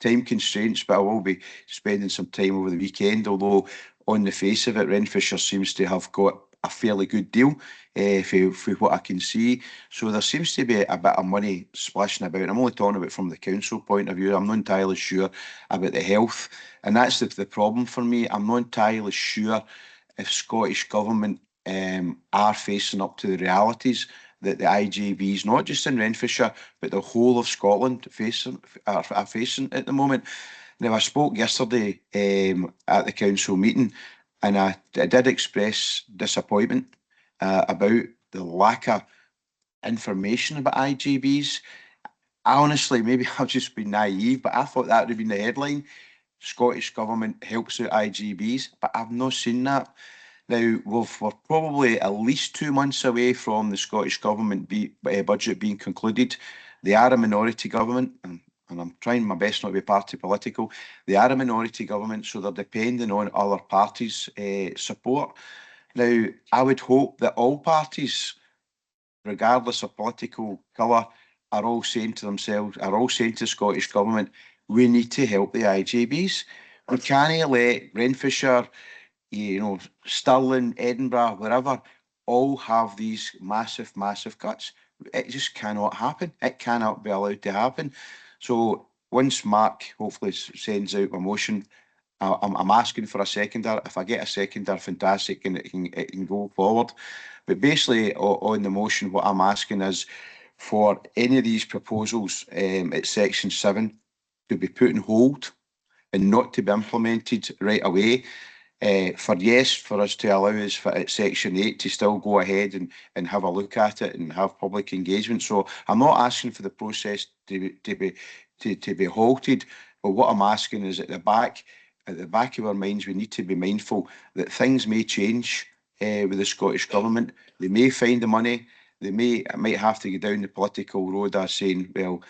time constraints, but I will be spending some time over the weekend, although on the face of it, Renfrewshire seems to have got a fairly good deal for what I can see. So there seems to be a bit of money splashing about. I'm only talking about from the council point of view. I'm not entirely sure about the health. And that's the problem for me. I'm not entirely sure if Scottish Government are facing up to the realities that the IJBs, not just in Renfrewshire, but the whole of Scotland are facing at the moment. Now, I spoke yesterday at the council meeting, and I did express disappointment about the lack of information about IJBs. I honestly, maybe I've just been naive, but I thought that would have been the headline. Scottish Government helps out IJBs, but I've not seen that. Now, we're probably at least 2 months away from the Scottish Government budget being concluded. They are a minority government, and I'm trying my best not to be party political. They are a minority government, so they're depending on other parties' support. Now, I would hope that all parties, regardless of political colour, are all saying to themselves, are all saying to the Scottish Government, we need to help the IJBs. We can't let Renfrewshire, Stirling, Edinburgh, wherever, all have these massive, massive cuts. It just cannot happen. It cannot be allowed to happen. So once Mark hopefully sends out a motion, I'm asking for a seconder. If I get a seconder, fantastic, and it can go forward. But basically, on the motion, what I'm asking is for any of these proposals at Section 7 to be put on hold and not to be implemented right away. For us to allow us at Section 8 to still go ahead and have a look at it and have public engagement. So I'm not asking for the process to be halted, but what I'm asking is at the back of our minds, we need to be mindful that things may change with the Scottish Government. They may find the money. They might have to go down the political road as saying, well,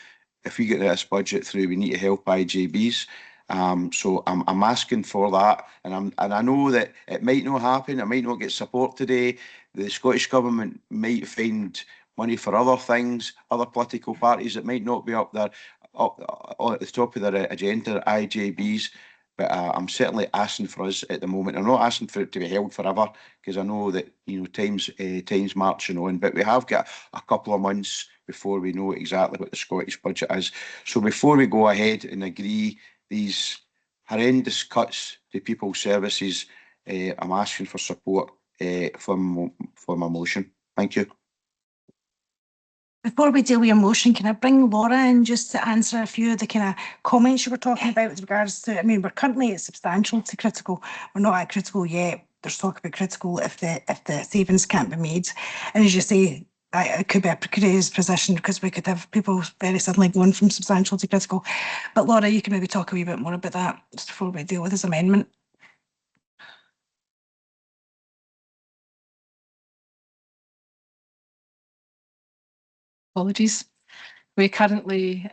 if we get this budget through, we need to help IJBs. So I'm asking for that, and I know that it might not happen. I might not get support today. The Scottish Government might find money for other things, other political parties that might not be up there, up at the top of their agenda, IJBs. But I'm certainly asking for us at the moment. I'm not asking for it to be held forever, because I know that time's marching on. But we have got a couple of months before we know exactly what the Scottish budget is. So before we go ahead and agree these horrendous cuts to people's services, I'm asking for support for my motion. Thank you. Before we deal with your motion, can I bring Laura in just to answer a few of the kind of comments you were talking about with regards to, I mean, we're currently at substantial to critical. We're not at critical yet. There's talk about critical if the savings can't be made. And as you say, it could be a precarious position because we could have people very suddenly going from substantial to critical. But Laura, you can maybe talk a wee bit more about that just before we deal with this amendment. Apologies. We currently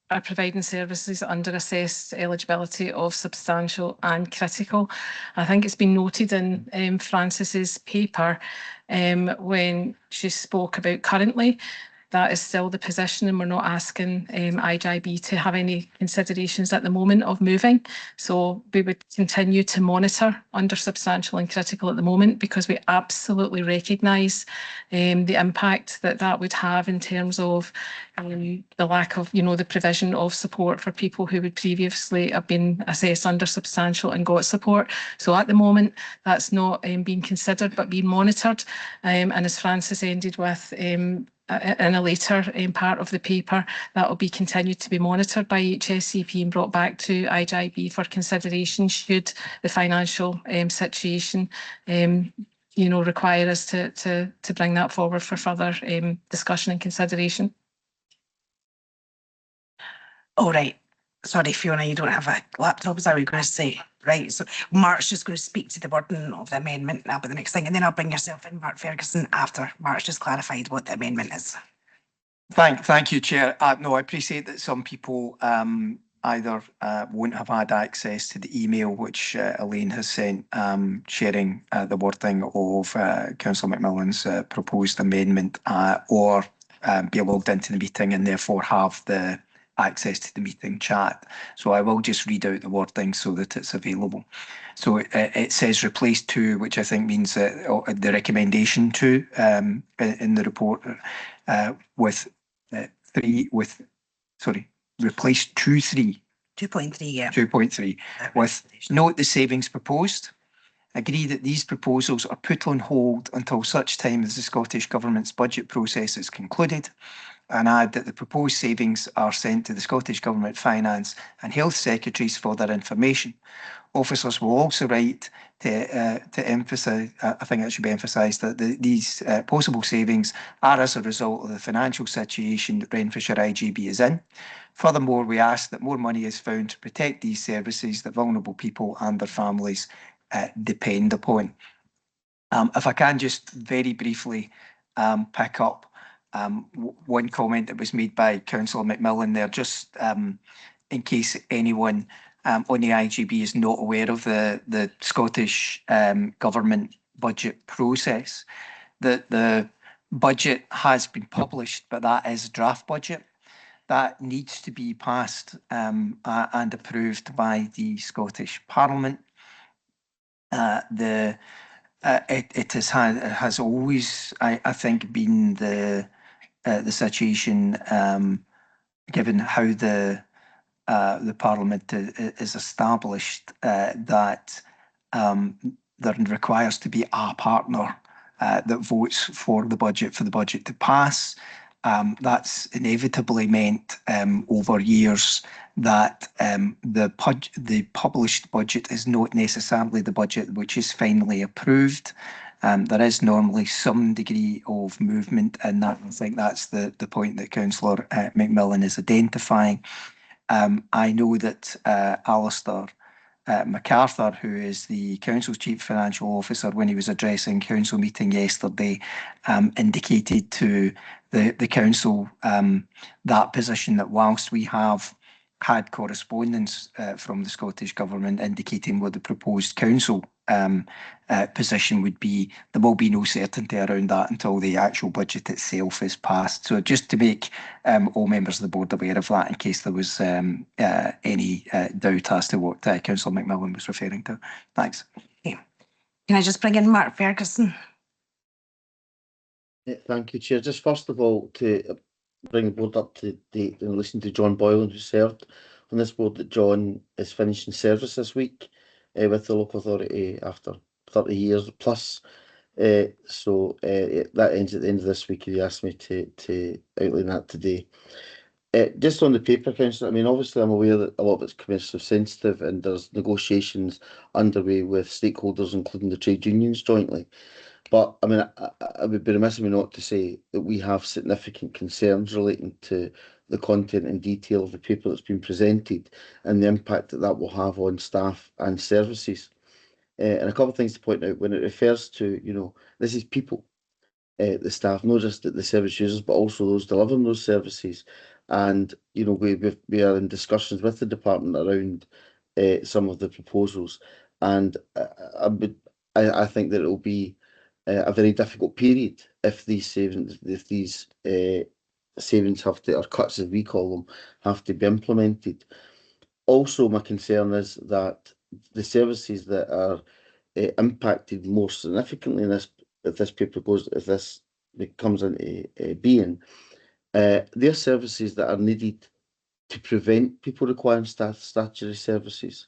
are providing services under assessed eligibility of substantial and critical. I think it's been noted in Frances's paper when she spoke about currently that is still the position, and we're not asking IJB to have any considerations at the moment of moving. So we would continue to monitor under substantial and critical at the moment, because we absolutely recognise the impact that that would have in terms of the lack of, the provision of support for people who would previously have been assessed under substantial and got support. So at the moment, that's not being considered but being monitored. And as Francis ended with, in a later part of the paper, that will be continued to be monitored by HSCP and brought back to IJB for consideration should the financial situation require us to bring that forward for further discussion and consideration. All right. Sorry, Fiona, you don't have a laptop, is that what you're going to say? Right, so Mark's just going to speak to the wording of the amendment now, but the next thing, and then I'll bring yourself in, Mark Ferguson, after Mark's just clarified what the amendment is. Thank you, Chair. No, I appreciate that some people either won't have had access to the email which Elaine has sent, sharing the wording of Councillor McMillan's proposed amendment, or be logged into the meeting and therefore have the access to the meeting chat. So I will just read out the wording so that it's available. So it says replace to, which I think means the recommendation to in the report with replace 2.3. 2.3, yeah. 2.3 with note the savings proposed. Agree that these proposals are put on hold until such time as the Scottish Government's budget process is concluded, and add that the proposed savings are sent to the Scottish Government Finance and Health Secretaries for their information. Officers will also write to emphasise, I think it should be emphasised, that these possible savings are as a result of the financial situation that Renfrewshire IGB is in. Furthermore, we ask that more money is found to protect these services that vulnerable people and their families depend upon. If I can just very briefly pick up one comment that was made by Councillor McMillan there, just in case anyone on the IGB is not aware of the Scottish Government budget process, that the budget has been published, but that is a draft budget. That needs to be passed and approved by the Scottish Parliament. It has always, I think, been the situation, given how the Parliament is established, that there requires to be a partner that votes for the budget to pass. That's inevitably meant over years that the published budget is not necessarily the budget which is finally approved. There is normally some degree of movement in that. I think that's the point that Councillor McMillan is identifying. I know that Alistair MacArthur, who is the Council's Chief Financial Officer, when he was addressing Council meeting yesterday, indicated to the Council that position, that whilst we have had correspondence from the Scottish Government indicating what the proposed Council position would be, there will be no certainty around that until the actual budget itself is passed. So just to make all members of the board aware of that, in case there was any doubt as to what Councillor McMillan was referring to. Thanks. Okay. Can I just bring in Mark Ferguson? Thank you, Chair. Just first of all, to bring the board up to date and listen to John Boylan, who served on this board, that John is finishing service this week with the local authority after 30 years plus. So that ends at the end of this week. He asked me to outline that today. Just on the paper, Councillor, I mean, obviously I'm aware that a lot of it's commercially sensitive and there's negotiations underway with stakeholders, including the trade unions jointly. But I mean, I would be remiss of me not to say that we have significant concerns relating to the content and detail of the paper that's been presented and the impact that that will have on staff and services. And a couple of things to point out when it refers to, this is people, the staff, not just the service users, but also those delivering those services. And, we are in discussions with the department around some of the proposals. And I think that it will be a very difficult period if these savings, if these savings have to, or cuts as we call them, have to be implemented. Also, my concern is that the services that are impacted more significantly in this, if this paper goes, if this becomes into being, they're services that are needed to prevent people requiring statutory services.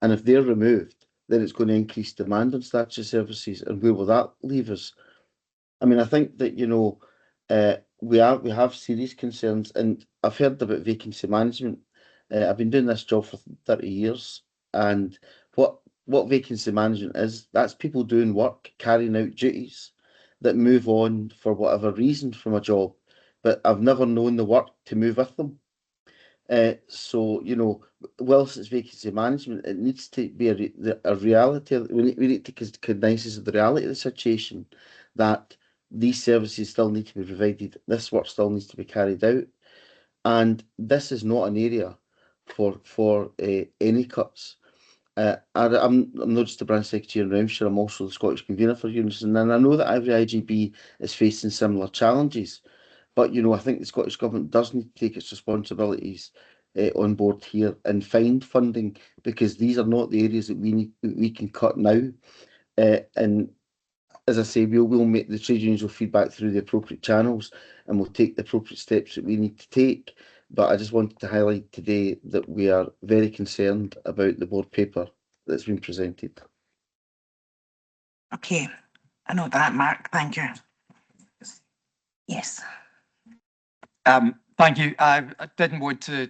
And if they're removed, then it's going to increase demand on statutory services. And where will that leave us? I mean, I think that, you know, we have serious concerns, and I've heard about vacancy management. I've been doing this job for 30 years, and what vacancy management is, that's people doing work, carrying out duties that move on for whatever reason from a job, but I've never known the work to move with them. So, you know, whilst it's vacancy management, it needs to be a reality. We need to recognise the reality of the situation, that these services still need to be provided, this work still needs to be carried out, and this is not an area for any cuts. I'm not just the branch secretary in Renfrewshire, I'm also the Scottish convener for Unison, and I know that every IGB is facing similar challenges. But, you know, I think the Scottish Government does need to take its responsibilities on board here and find funding, because these are not the areas that we can cut now. And as I say, we'll make the trade unions will feedback through the appropriate channels, and we'll take the appropriate steps that we need to take. But I just wanted to highlight today that we are very concerned about the board paper that's been presented. Okay, I know that, Mark. Thank you. Yes. Thank you. I didn't want to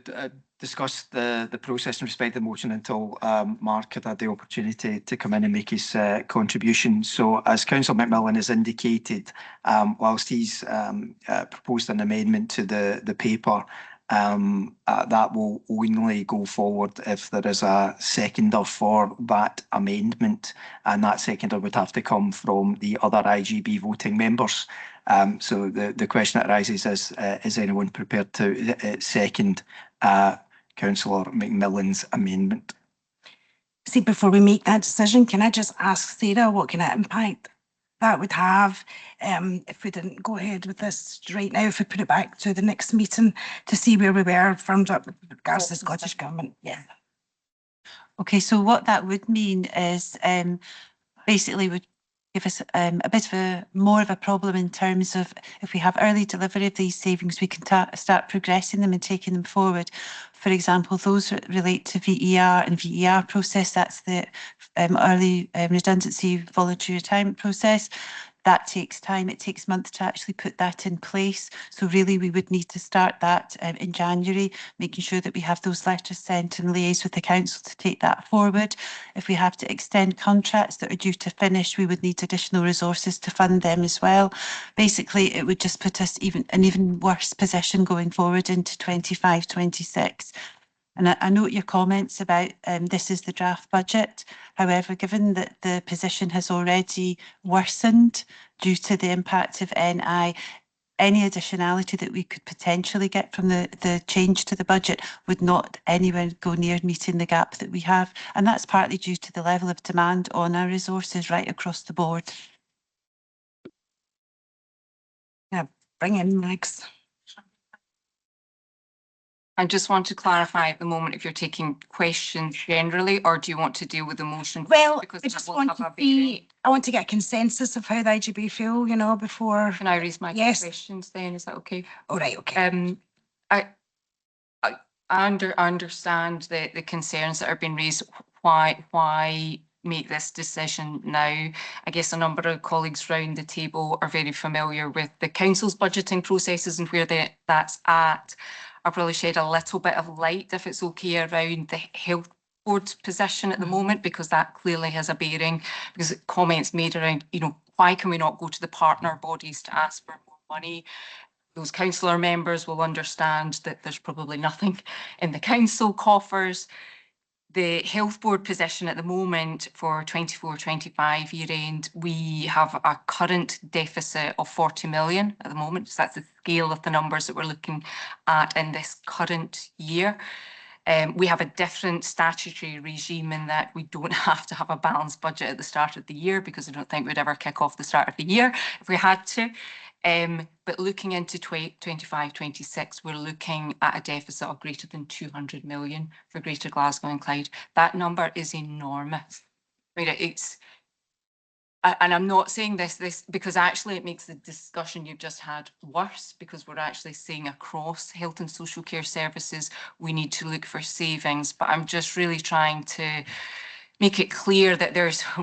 discuss the process in respect of the motion until Mark had the opportunity to come in and make his contribution. So, as Councillor McMillan has indicated, whilst he's proposed an amendment to the paper, that will only go forward if there is a seconder for that amendment, and that seconder would have to come from the other IGB voting members. So the question that arises is anyone prepared to second Councillor McMillan's amendment? See, before we make that decision, can I just ask Sarah what kind of impact that would have if we didn't go ahead with this right now, if we put it back to the next meeting to see where we were firmed up with regards to the Scottish Government? Yeah. Okay, so what that would mean is basically would give us a bit of more of a problem in terms of if we have early delivery of these savings, we can start progressing them and taking them forward. For example, those that relate to VER and VER process, that's the early redundancy voluntary retirement process. That takes time. It takes months to actually put that in place. So really we would need to start that in January, making sure that we have those letters sent and liaise with the council to take that forward. If we have to extend contracts that are due to finish, we would need additional resources to fund them as well. Basically, it would just put us in an even worse position going forward into 25-26. And I note your comments about this is the draft budget. However, given that the position has already worsened due to the impact of NI, any additionality that we could potentially get from the change to the budget would not anywhere go near meeting the gap that we have. And that's partly due to the level of demand on our resources right across the board. Yeah, bring in Max. I just want to clarify at the moment if you're taking questions generally, or do you want to deal with the motion? Well, because I just want to get a consensus of how the IGB feel, you know, before. Can I raise my questions then? Is that okay? All right, okay. I understand the concerns that are being raised. Why make this decision now? I guess a number of colleagues round the table are very familiar with the council's budgeting processes and where that's at. I'll probably shed a little bit of light, if it's okay, around the health board's position at the moment, because that clearly has a bearing, because comments made around, you know, why can we not go to the partner bodies to ask for more money? Those councillor members will understand that there's probably nothing in the council coffers. The health board position at the moment for 24-25 year end, we have a current deficit of 40 million at the moment. So that's the scale of the numbers that we're looking at in this current year. We have a different statutory regime in that we don't have to have a balanced budget at the start of the year, because I don't think we'd ever kick off the start of the year if we had to. But looking into 25-26, we're looking at a deficit of greater than 200 million for Greater Glasgow and Clyde. That number is enormous. I mean, and I'm not saying this because actually it makes the discussion you've just had worse, because we're actually saying across health and social care services, we need to look for savings. But I'm just really trying to make it clear that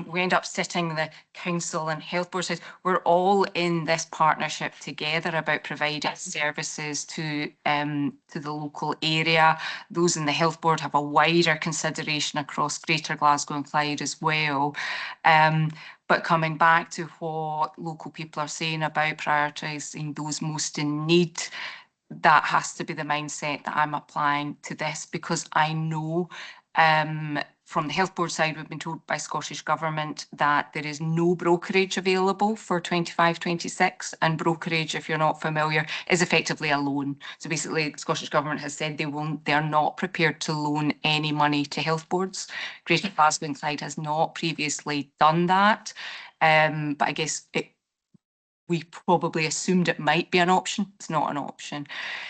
we end up sitting the council and health board says we're all in this partnership together about providing services to the local area. Those in the health board have a wider consideration across Greater Glasgow and Clyde as well. But coming back to what local people are saying about prioritising those most in need, that has to be the mindset that I'm applying to this, because I know from the health board side, we've been told by Scottish Government that there is no brokerage available for 25-26, and brokerage, if you're not familiar, is effectively a loan. So basically, the Scottish Government has said they are not prepared to loan any money to health boards. Greater Glasgow and Clyde has not previously done that, but I guess we probably assumed it might be an option. It's not an option.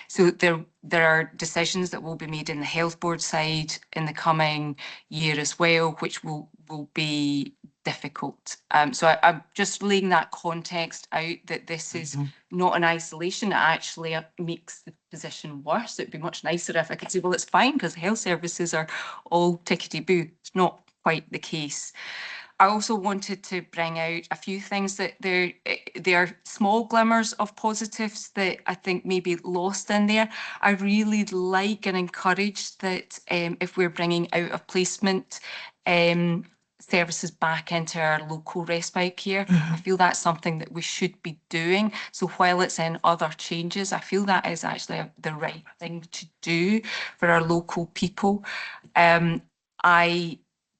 So there are decisions that will be made in the health board side in the coming year as well, which will be difficult. So I'm just laying that context out, that this is not in isolation. It actually makes the position worse. It'd be much nicer if I could say, well, it's fine because health services are all tickety-boo. It's not quite the case. I also wanted to bring out a few things that there are small glimmers of positives that I think may be lost in there. I really like and encourage that if we're bringing out of placement services back into our local respite care, I feel that's something that we should be doing. So while it's in other changes, I feel that is actually the right thing to do for our local people.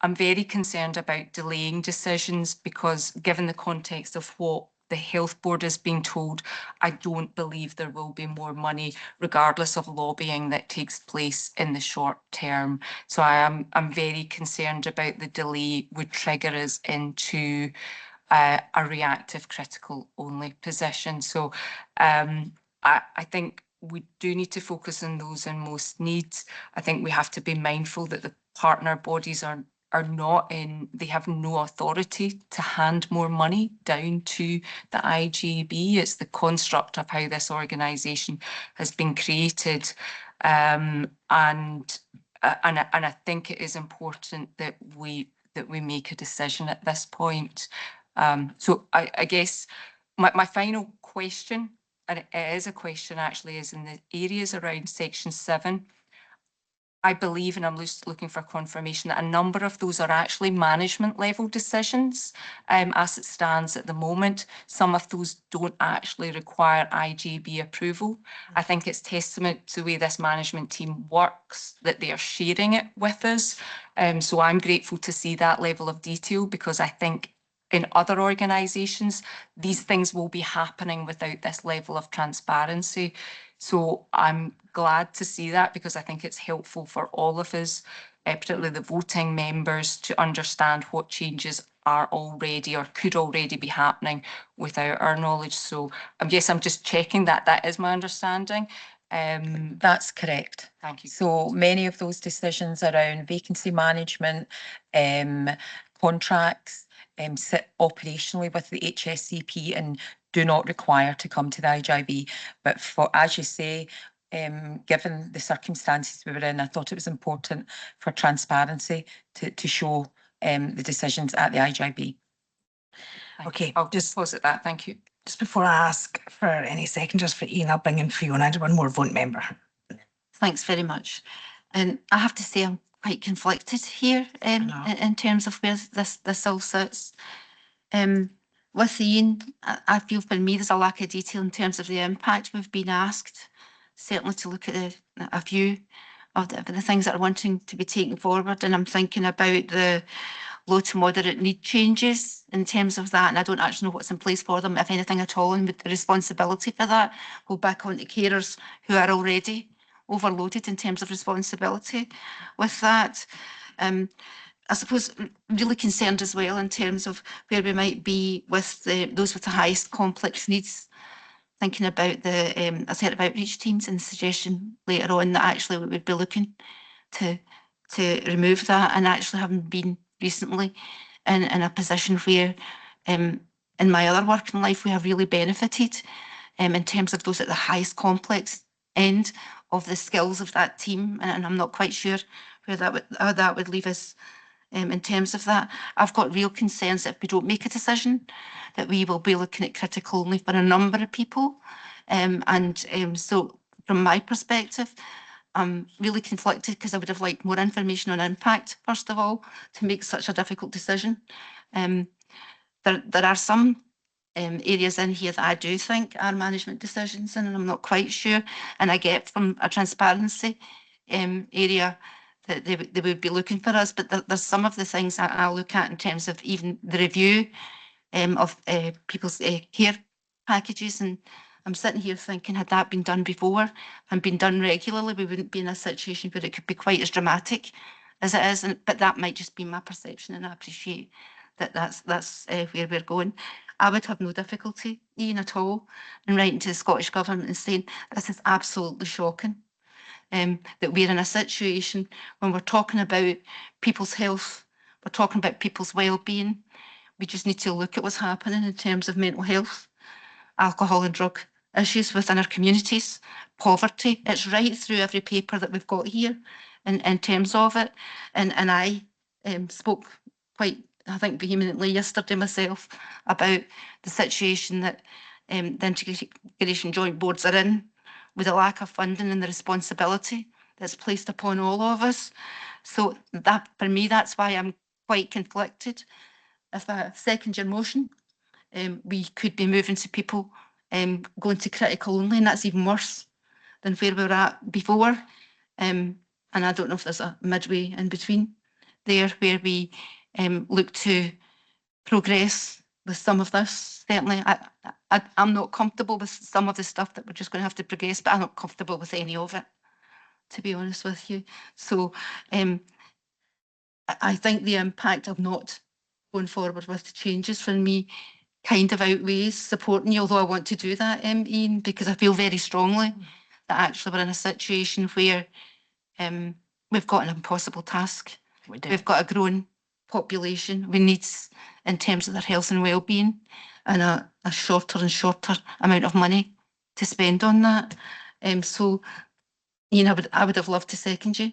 I'm very concerned about delaying decisions, because given the context of what the health board is being told, I don't believe there will be more money regardless of lobbying that takes place in the short term. So I'm very concerned about the delay would trigger us into a reactive critical only position. So I think we do need to focus on those in most needs. I think we have to be mindful that the partner bodies are not they have no authority to hand more money down to the IGB. It's the construct of how this organisation has been created. And I think it is important that we make a decision at this point. So I guess my final question, and it is a question actually, is in the areas around Section 7. I believe, and I'm just looking for confirmation, that a number of those are actually management level decisions as it stands at the moment. Some of those don't actually require IGB approval. I think it's testament to the way this management team works that they are sharing it with us. So I'm grateful to see that level of detail, because I think in other organisations, these things will be happening without this level of transparency. So I'm glad to see that, because I think it's helpful for all of us, particularly the voting members, to understand what changes are already or could already be happening without our knowledge. So yes, I'm just checking that that is my understanding. That's correct. Thank you. So many of those decisions around vacancy management, contracts, sit operationally with the HSCP and do not require to come to the IGB. But for, as you say, given the circumstances we were in, I thought it was important for transparency to show the decisions at the IGB. Okay, I'll just pause at that. Thank you. Just before I ask for any seconders for Ian, I'll bring in Fiona and one more vote member. Thanks very much. And I have to say I'm quite conflicted here in terms of where this all sits. With Ian, I feel for me there's a lack of detail in terms of the impact. We've been asked certainly to look at a few of the things that are wanting to be taken forward, and I'm thinking about the low to moderate need changes in terms of that, and I don't actually know what's in place for them, if anything at all, and with the responsibility for that go back onto carers who are already overloaded in terms of responsibility with that. I suppose really concerned as well in terms of where we might be with those with the highest complex needs thinking about the a set of outreach teams and suggestion later on that actually we would be looking to remove that, and actually having been recently in a position where in my other working life we have really benefited in terms of those at the highest complex end of the skills of that team, and I'm not quite sure where how that would leave us in terms of that. I've got real concerns that if we don't make a decision, that we will be looking at critical only for a number of people. So from my perspective, I'm really conflicted because I would have liked more information on impact, first of all, to make such a difficult decision. There are some areas in here that I do think are management decisions, and I'm not quite sure. And I get from a transparency area that they would be looking for us, but there's some of the things that I'll look at in terms of even the review of people's care packages. And I'm sitting here thinking, had that been done before and been done regularly, we wouldn't be in a situation where it could be quite as dramatic as it is. But that might just be my perception, and I appreciate that that's where we're going. I would have no difficulty, Ian, at all, in writing to the Scottish Government and saying this is absolutely shocking. That we're in a situation when we're talking about people's health, we're talking about people's well-being. We just need to look at what's happening in terms of mental health, alcohol and drug issues within our communities, poverty. It's right through every paper that we've got here in terms of it. And I spoke quite, I think, vehemently yesterday myself about the situation that the integration joint boards are in, with the lack of funding and the responsibility that's placed upon all of us. So that, for me, that's why I'm quite conflicted. If I second your motion, we could be moving to people going to critical only, and that's even worse than where we were at before. And I don't know if there's a midway in between there where we look to progress with some of this. Certainly, I'm not comfortable with some of the stuff that we're just going to have to progress, but I'm not comfortable with any of it, to be honest with you. So I think the impact of not going forward with the changes for me kind of outweighs supporting you, although I want to do that, Ian, because I feel very strongly that actually we're in a situation where we've got an impossible task. We've got a growing population with needs in terms of their health and well-being, and a shorter and shorter amount of money to spend on that. So, you know, I would have loved to second you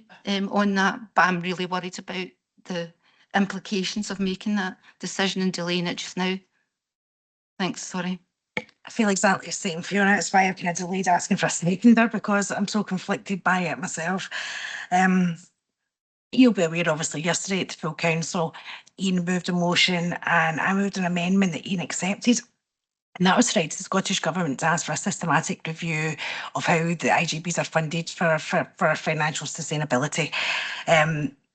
on that, but I'm really worried about the implications of making that decision and delaying it just now. Thanks, sorry. I feel exactly the same, Fiona. It's why I've kind of delayed asking for a seconder, because I'm so conflicted by it myself. You'll be aware, obviously, yesterday at the full council, Ian moved a motion and I moved an amendment that Ian accepted. And that was to write to the Scottish Government to ask for a systematic review of how the IGBs are funded for financial sustainability.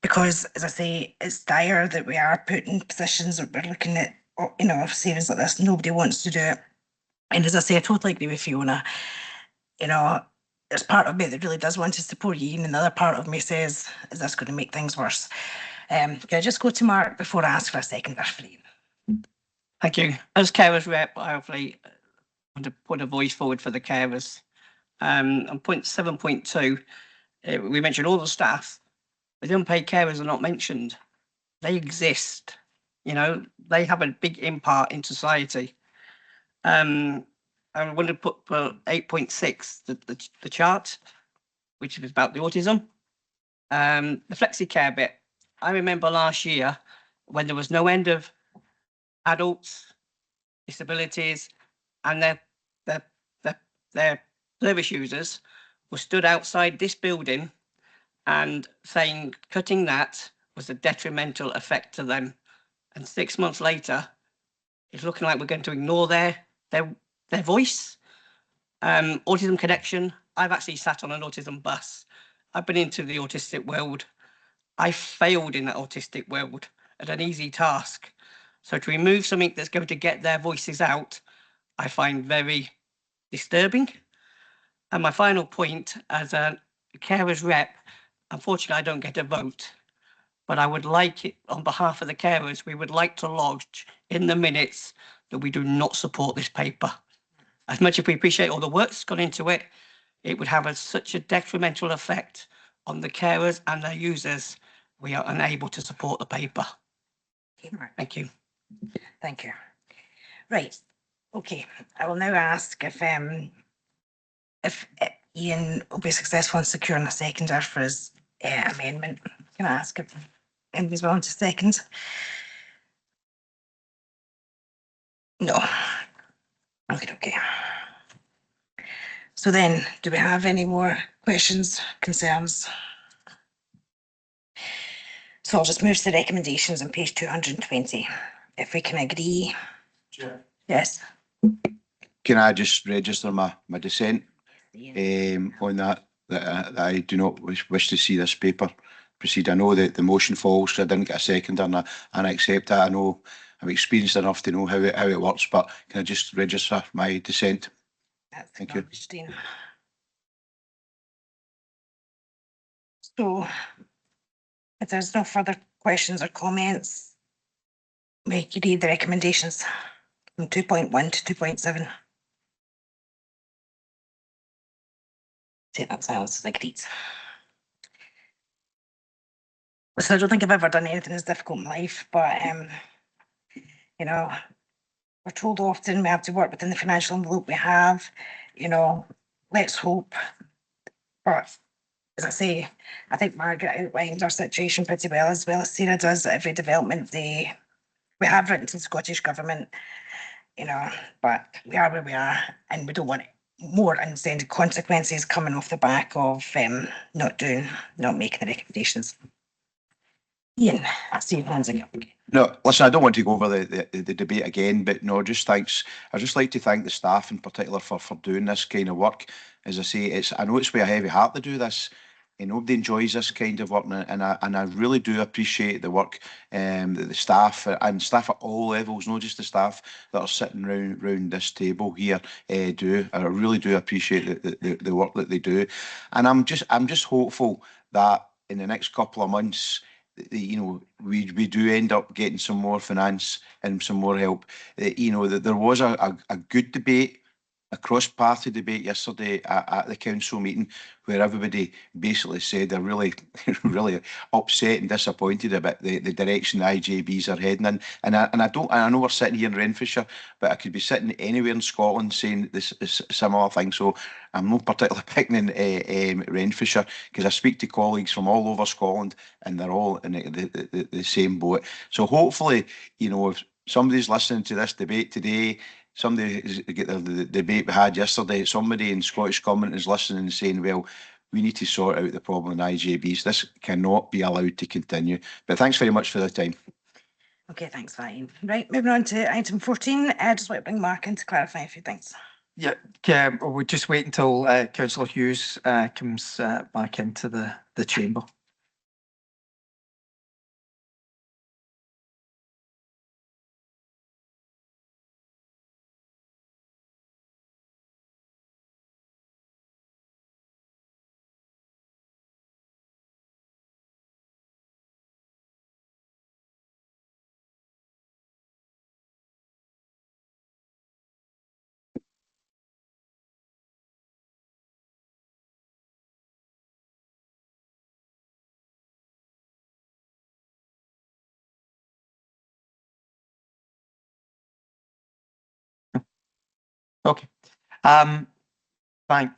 Because, as I say, it's dire that we are put in positions that we're looking at, you know, savings like this. Nobody wants to do it. And as I say, I totally agree with Fiona. You know, there's part of me that really does want to support you, and the other part of me says, is this going to make things worse? Can I just go to Mark before I ask for a second for Ian? Thank you. As carers rep, I hopefully want to put a voice forward for the carers. On point 7.2, we mentioned all the staff, but the unpaid carers are not mentioned. They exist. You know, they have a big impact in society. I want to put for 8.6 the chart, which is about the autism. The flexi care bit. I remember last year when there was no end of adults, disabilities, and their service users were stood outside this building and saying cutting that was a detrimental effect to them. And 6 months later, it's looking like we're going to ignore their voice. Autism Connection, I've actually sat on an autism bus. I've been into the autistic world. I failed in that autistic world at an easy task. So to remove something that's going to get their voices out, I find very disturbing. And my final point, as a carers rep, unfortunately I don't get a vote, but I would like it, on behalf of the carers, we would like to lodge in the minutes that we do not support this paper. as much as we appreciate all the work that's gone into it, it would have such a detrimental effect on the carers and their users. We are unable to support the paper. Thank you. Thank you. Right. Okay. I will now ask if Ian will be successful in securing a seconder for his amendment. Can I ask if anybody's willing to second? No. Okay. So then, do we have any more questions, concerns? So I'll just move to the recommendations on page 220. If we can agree. Sure. Yes. Can I just register my dissent on that I do not wish to see this paper proceed. I know that the motion falls, so I didn't get a second, and I accept that. I know I'm experienced enough to know how it works, but can I just register my dissent? Thank you. So if there's no further questions or comments, we can read the recommendations from 2.1 to 2.7. Take that silence as agreed. Listen, I don't think I've ever done anything as difficult in life, but you know, we're told often we have to work within the financial envelope we have. You know, let's hope. But as I say, I think Margaret outlined our situation pretty well as Sarah does. Every development we have written to the Scottish Government, you know, but we are where we are, and we don't want more unintended consequences coming off the back of not making the recommendations. Ian, I see your hands again. No, listen, I don't want to go over the debate again, but no, just thanks. I'd just like to thank the staff in particular for doing this kind of work. As I say, I know it's with a heavy heart to do this. And nobody enjoys this kind of work, and I really do appreciate the work that the staff and staff at all levels, not just the staff that are sitting round this table here, do. I really do appreciate the work that they do, and I'm just hopeful that in the next couple of months, you know, we do end up getting some more finance and some more help. You know, that there was a good debate, a cross-party debate yesterday at the council meeting, where everybody basically said they're really, really upset and disappointed about the direction the IJBs are heading in. And I know we're sitting here in Renfrewshire, but I could be sitting anywhere in Scotland saying this similar thing. So I'm not particularly picking in Renfrewshire, because I speak to colleagues from all over Scotland, and they're all in the same boat. So hopefully, you know, if somebody's listening to this debate today, somebody get the debate we had yesterday, somebody in Scottish Government is listening and saying, well, we need to sort out the problem in IJBs. This cannot be allowed to continue. But thanks very much for the time. Okay, thanks, fine. Right, moving on to item 14. I just want to bring Mark in to clarify a few things. Yeah, we'll just wait until Councillor Hughes comes back into the chamber. Okay.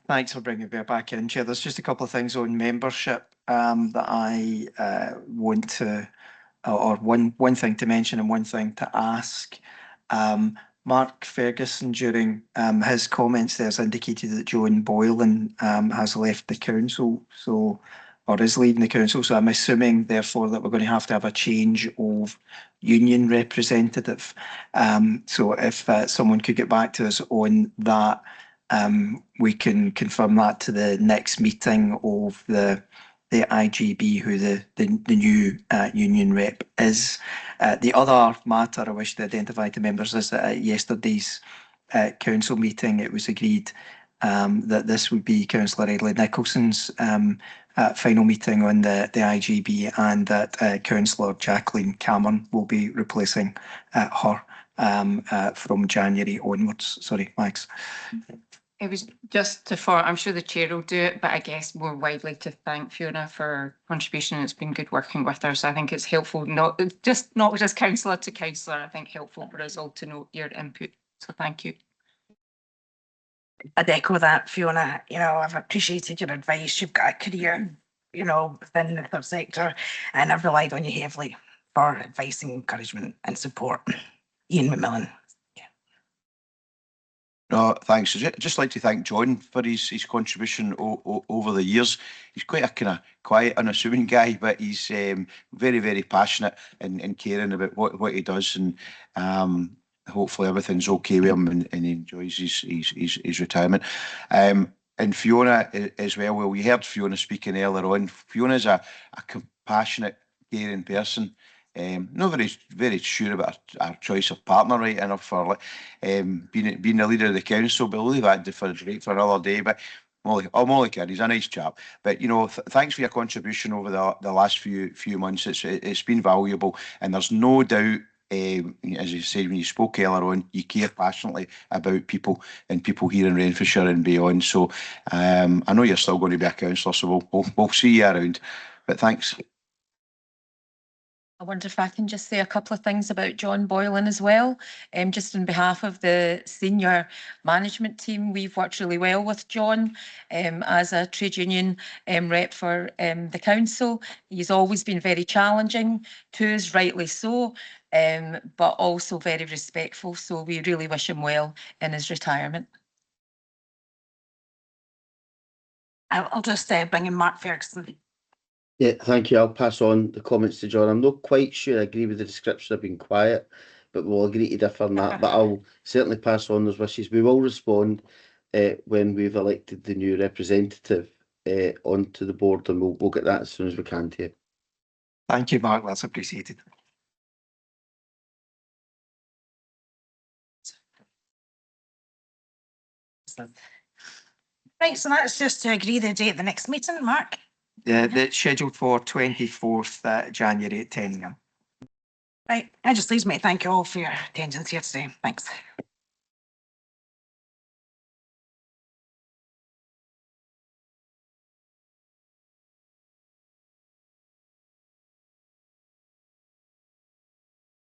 Thanks for bringing me back in, Chair. There's just a couple of things on membership that I want to, or one thing to mention and one thing to ask. Mark Ferguson, during his comments there, has indicated that Joan Boylan has left the council, or is leaving the council. So I'm assuming, therefore, that we're going to have a change of union representative. So if someone could get back to us on that, we can confirm that to the next meeting of the IGB, who the new union rep is. The other matter I wish to identify to members is that at yesterday's council meeting, it was agreed that this would be Councillor Edley Nicholson's final meeting on the IGB, and that Councillor Jacqueline Cameron will be replacing her from January onwards. Sorry, Max. It was just to follow, I'm sure the chair will do it, but I guess more widely to thank Fiona for her contribution. It's been good working with her. So I think it's helpful, not just councillor to councillor, I think helpful for us all to know your input. So thank you. I'd echo that, Fiona. You know, I've appreciated your advice. You've got a career, you know, within the third sector, and I've relied on you heavily for advice and encouragement and support. Ian McMillan. No, thanks. I'd just like to thank John for his contribution over the years. He's quite a kind of quiet, unassuming guy, but he's very, very passionate and caring about what he does, and hopefully everything's okay with him and he enjoys his retirement. And Fiona as well. Well, we heard Fiona speaking earlier on. Fiona's a compassionate, caring person. Not very sure about our choice of partner right enough for being the leader of the council, but we'll leave that for another day. But I'm only kidding, he's a nice chap. But you know, thanks for your contribution over the last few months. It's been valuable, and there's no doubt. As you said when you spoke earlier on, you care passionately about people and people here in Renfrewshire and beyond. So I know you're still going to be a councillor, so we'll see you around. But thanks. I wonder if I can just say a couple of things about John Boylan as well. Just on behalf of the senior management team, we've worked really well with John as a trade union rep for the council. He's always been very challenging to us, rightly so, but also very respectful. So we really wish him well in his retirement. I'll just bring in Mark Ferguson. Yeah, thank you. I'll pass on the comments to John. I'm not quite sure I agree with the description of being quiet, but we'll agree to differ on that. But I'll certainly pass on those wishes. We will respond when we've elected the new representative onto the board, and we'll get that as soon as we can to you. Thank you, Mark. That's appreciated. Right, so that's just to agree the date of the next meeting, Mark. That's scheduled for 24th January at 10 AM. Right, that just leaves me to thank you all for your attendance here today. Thanks.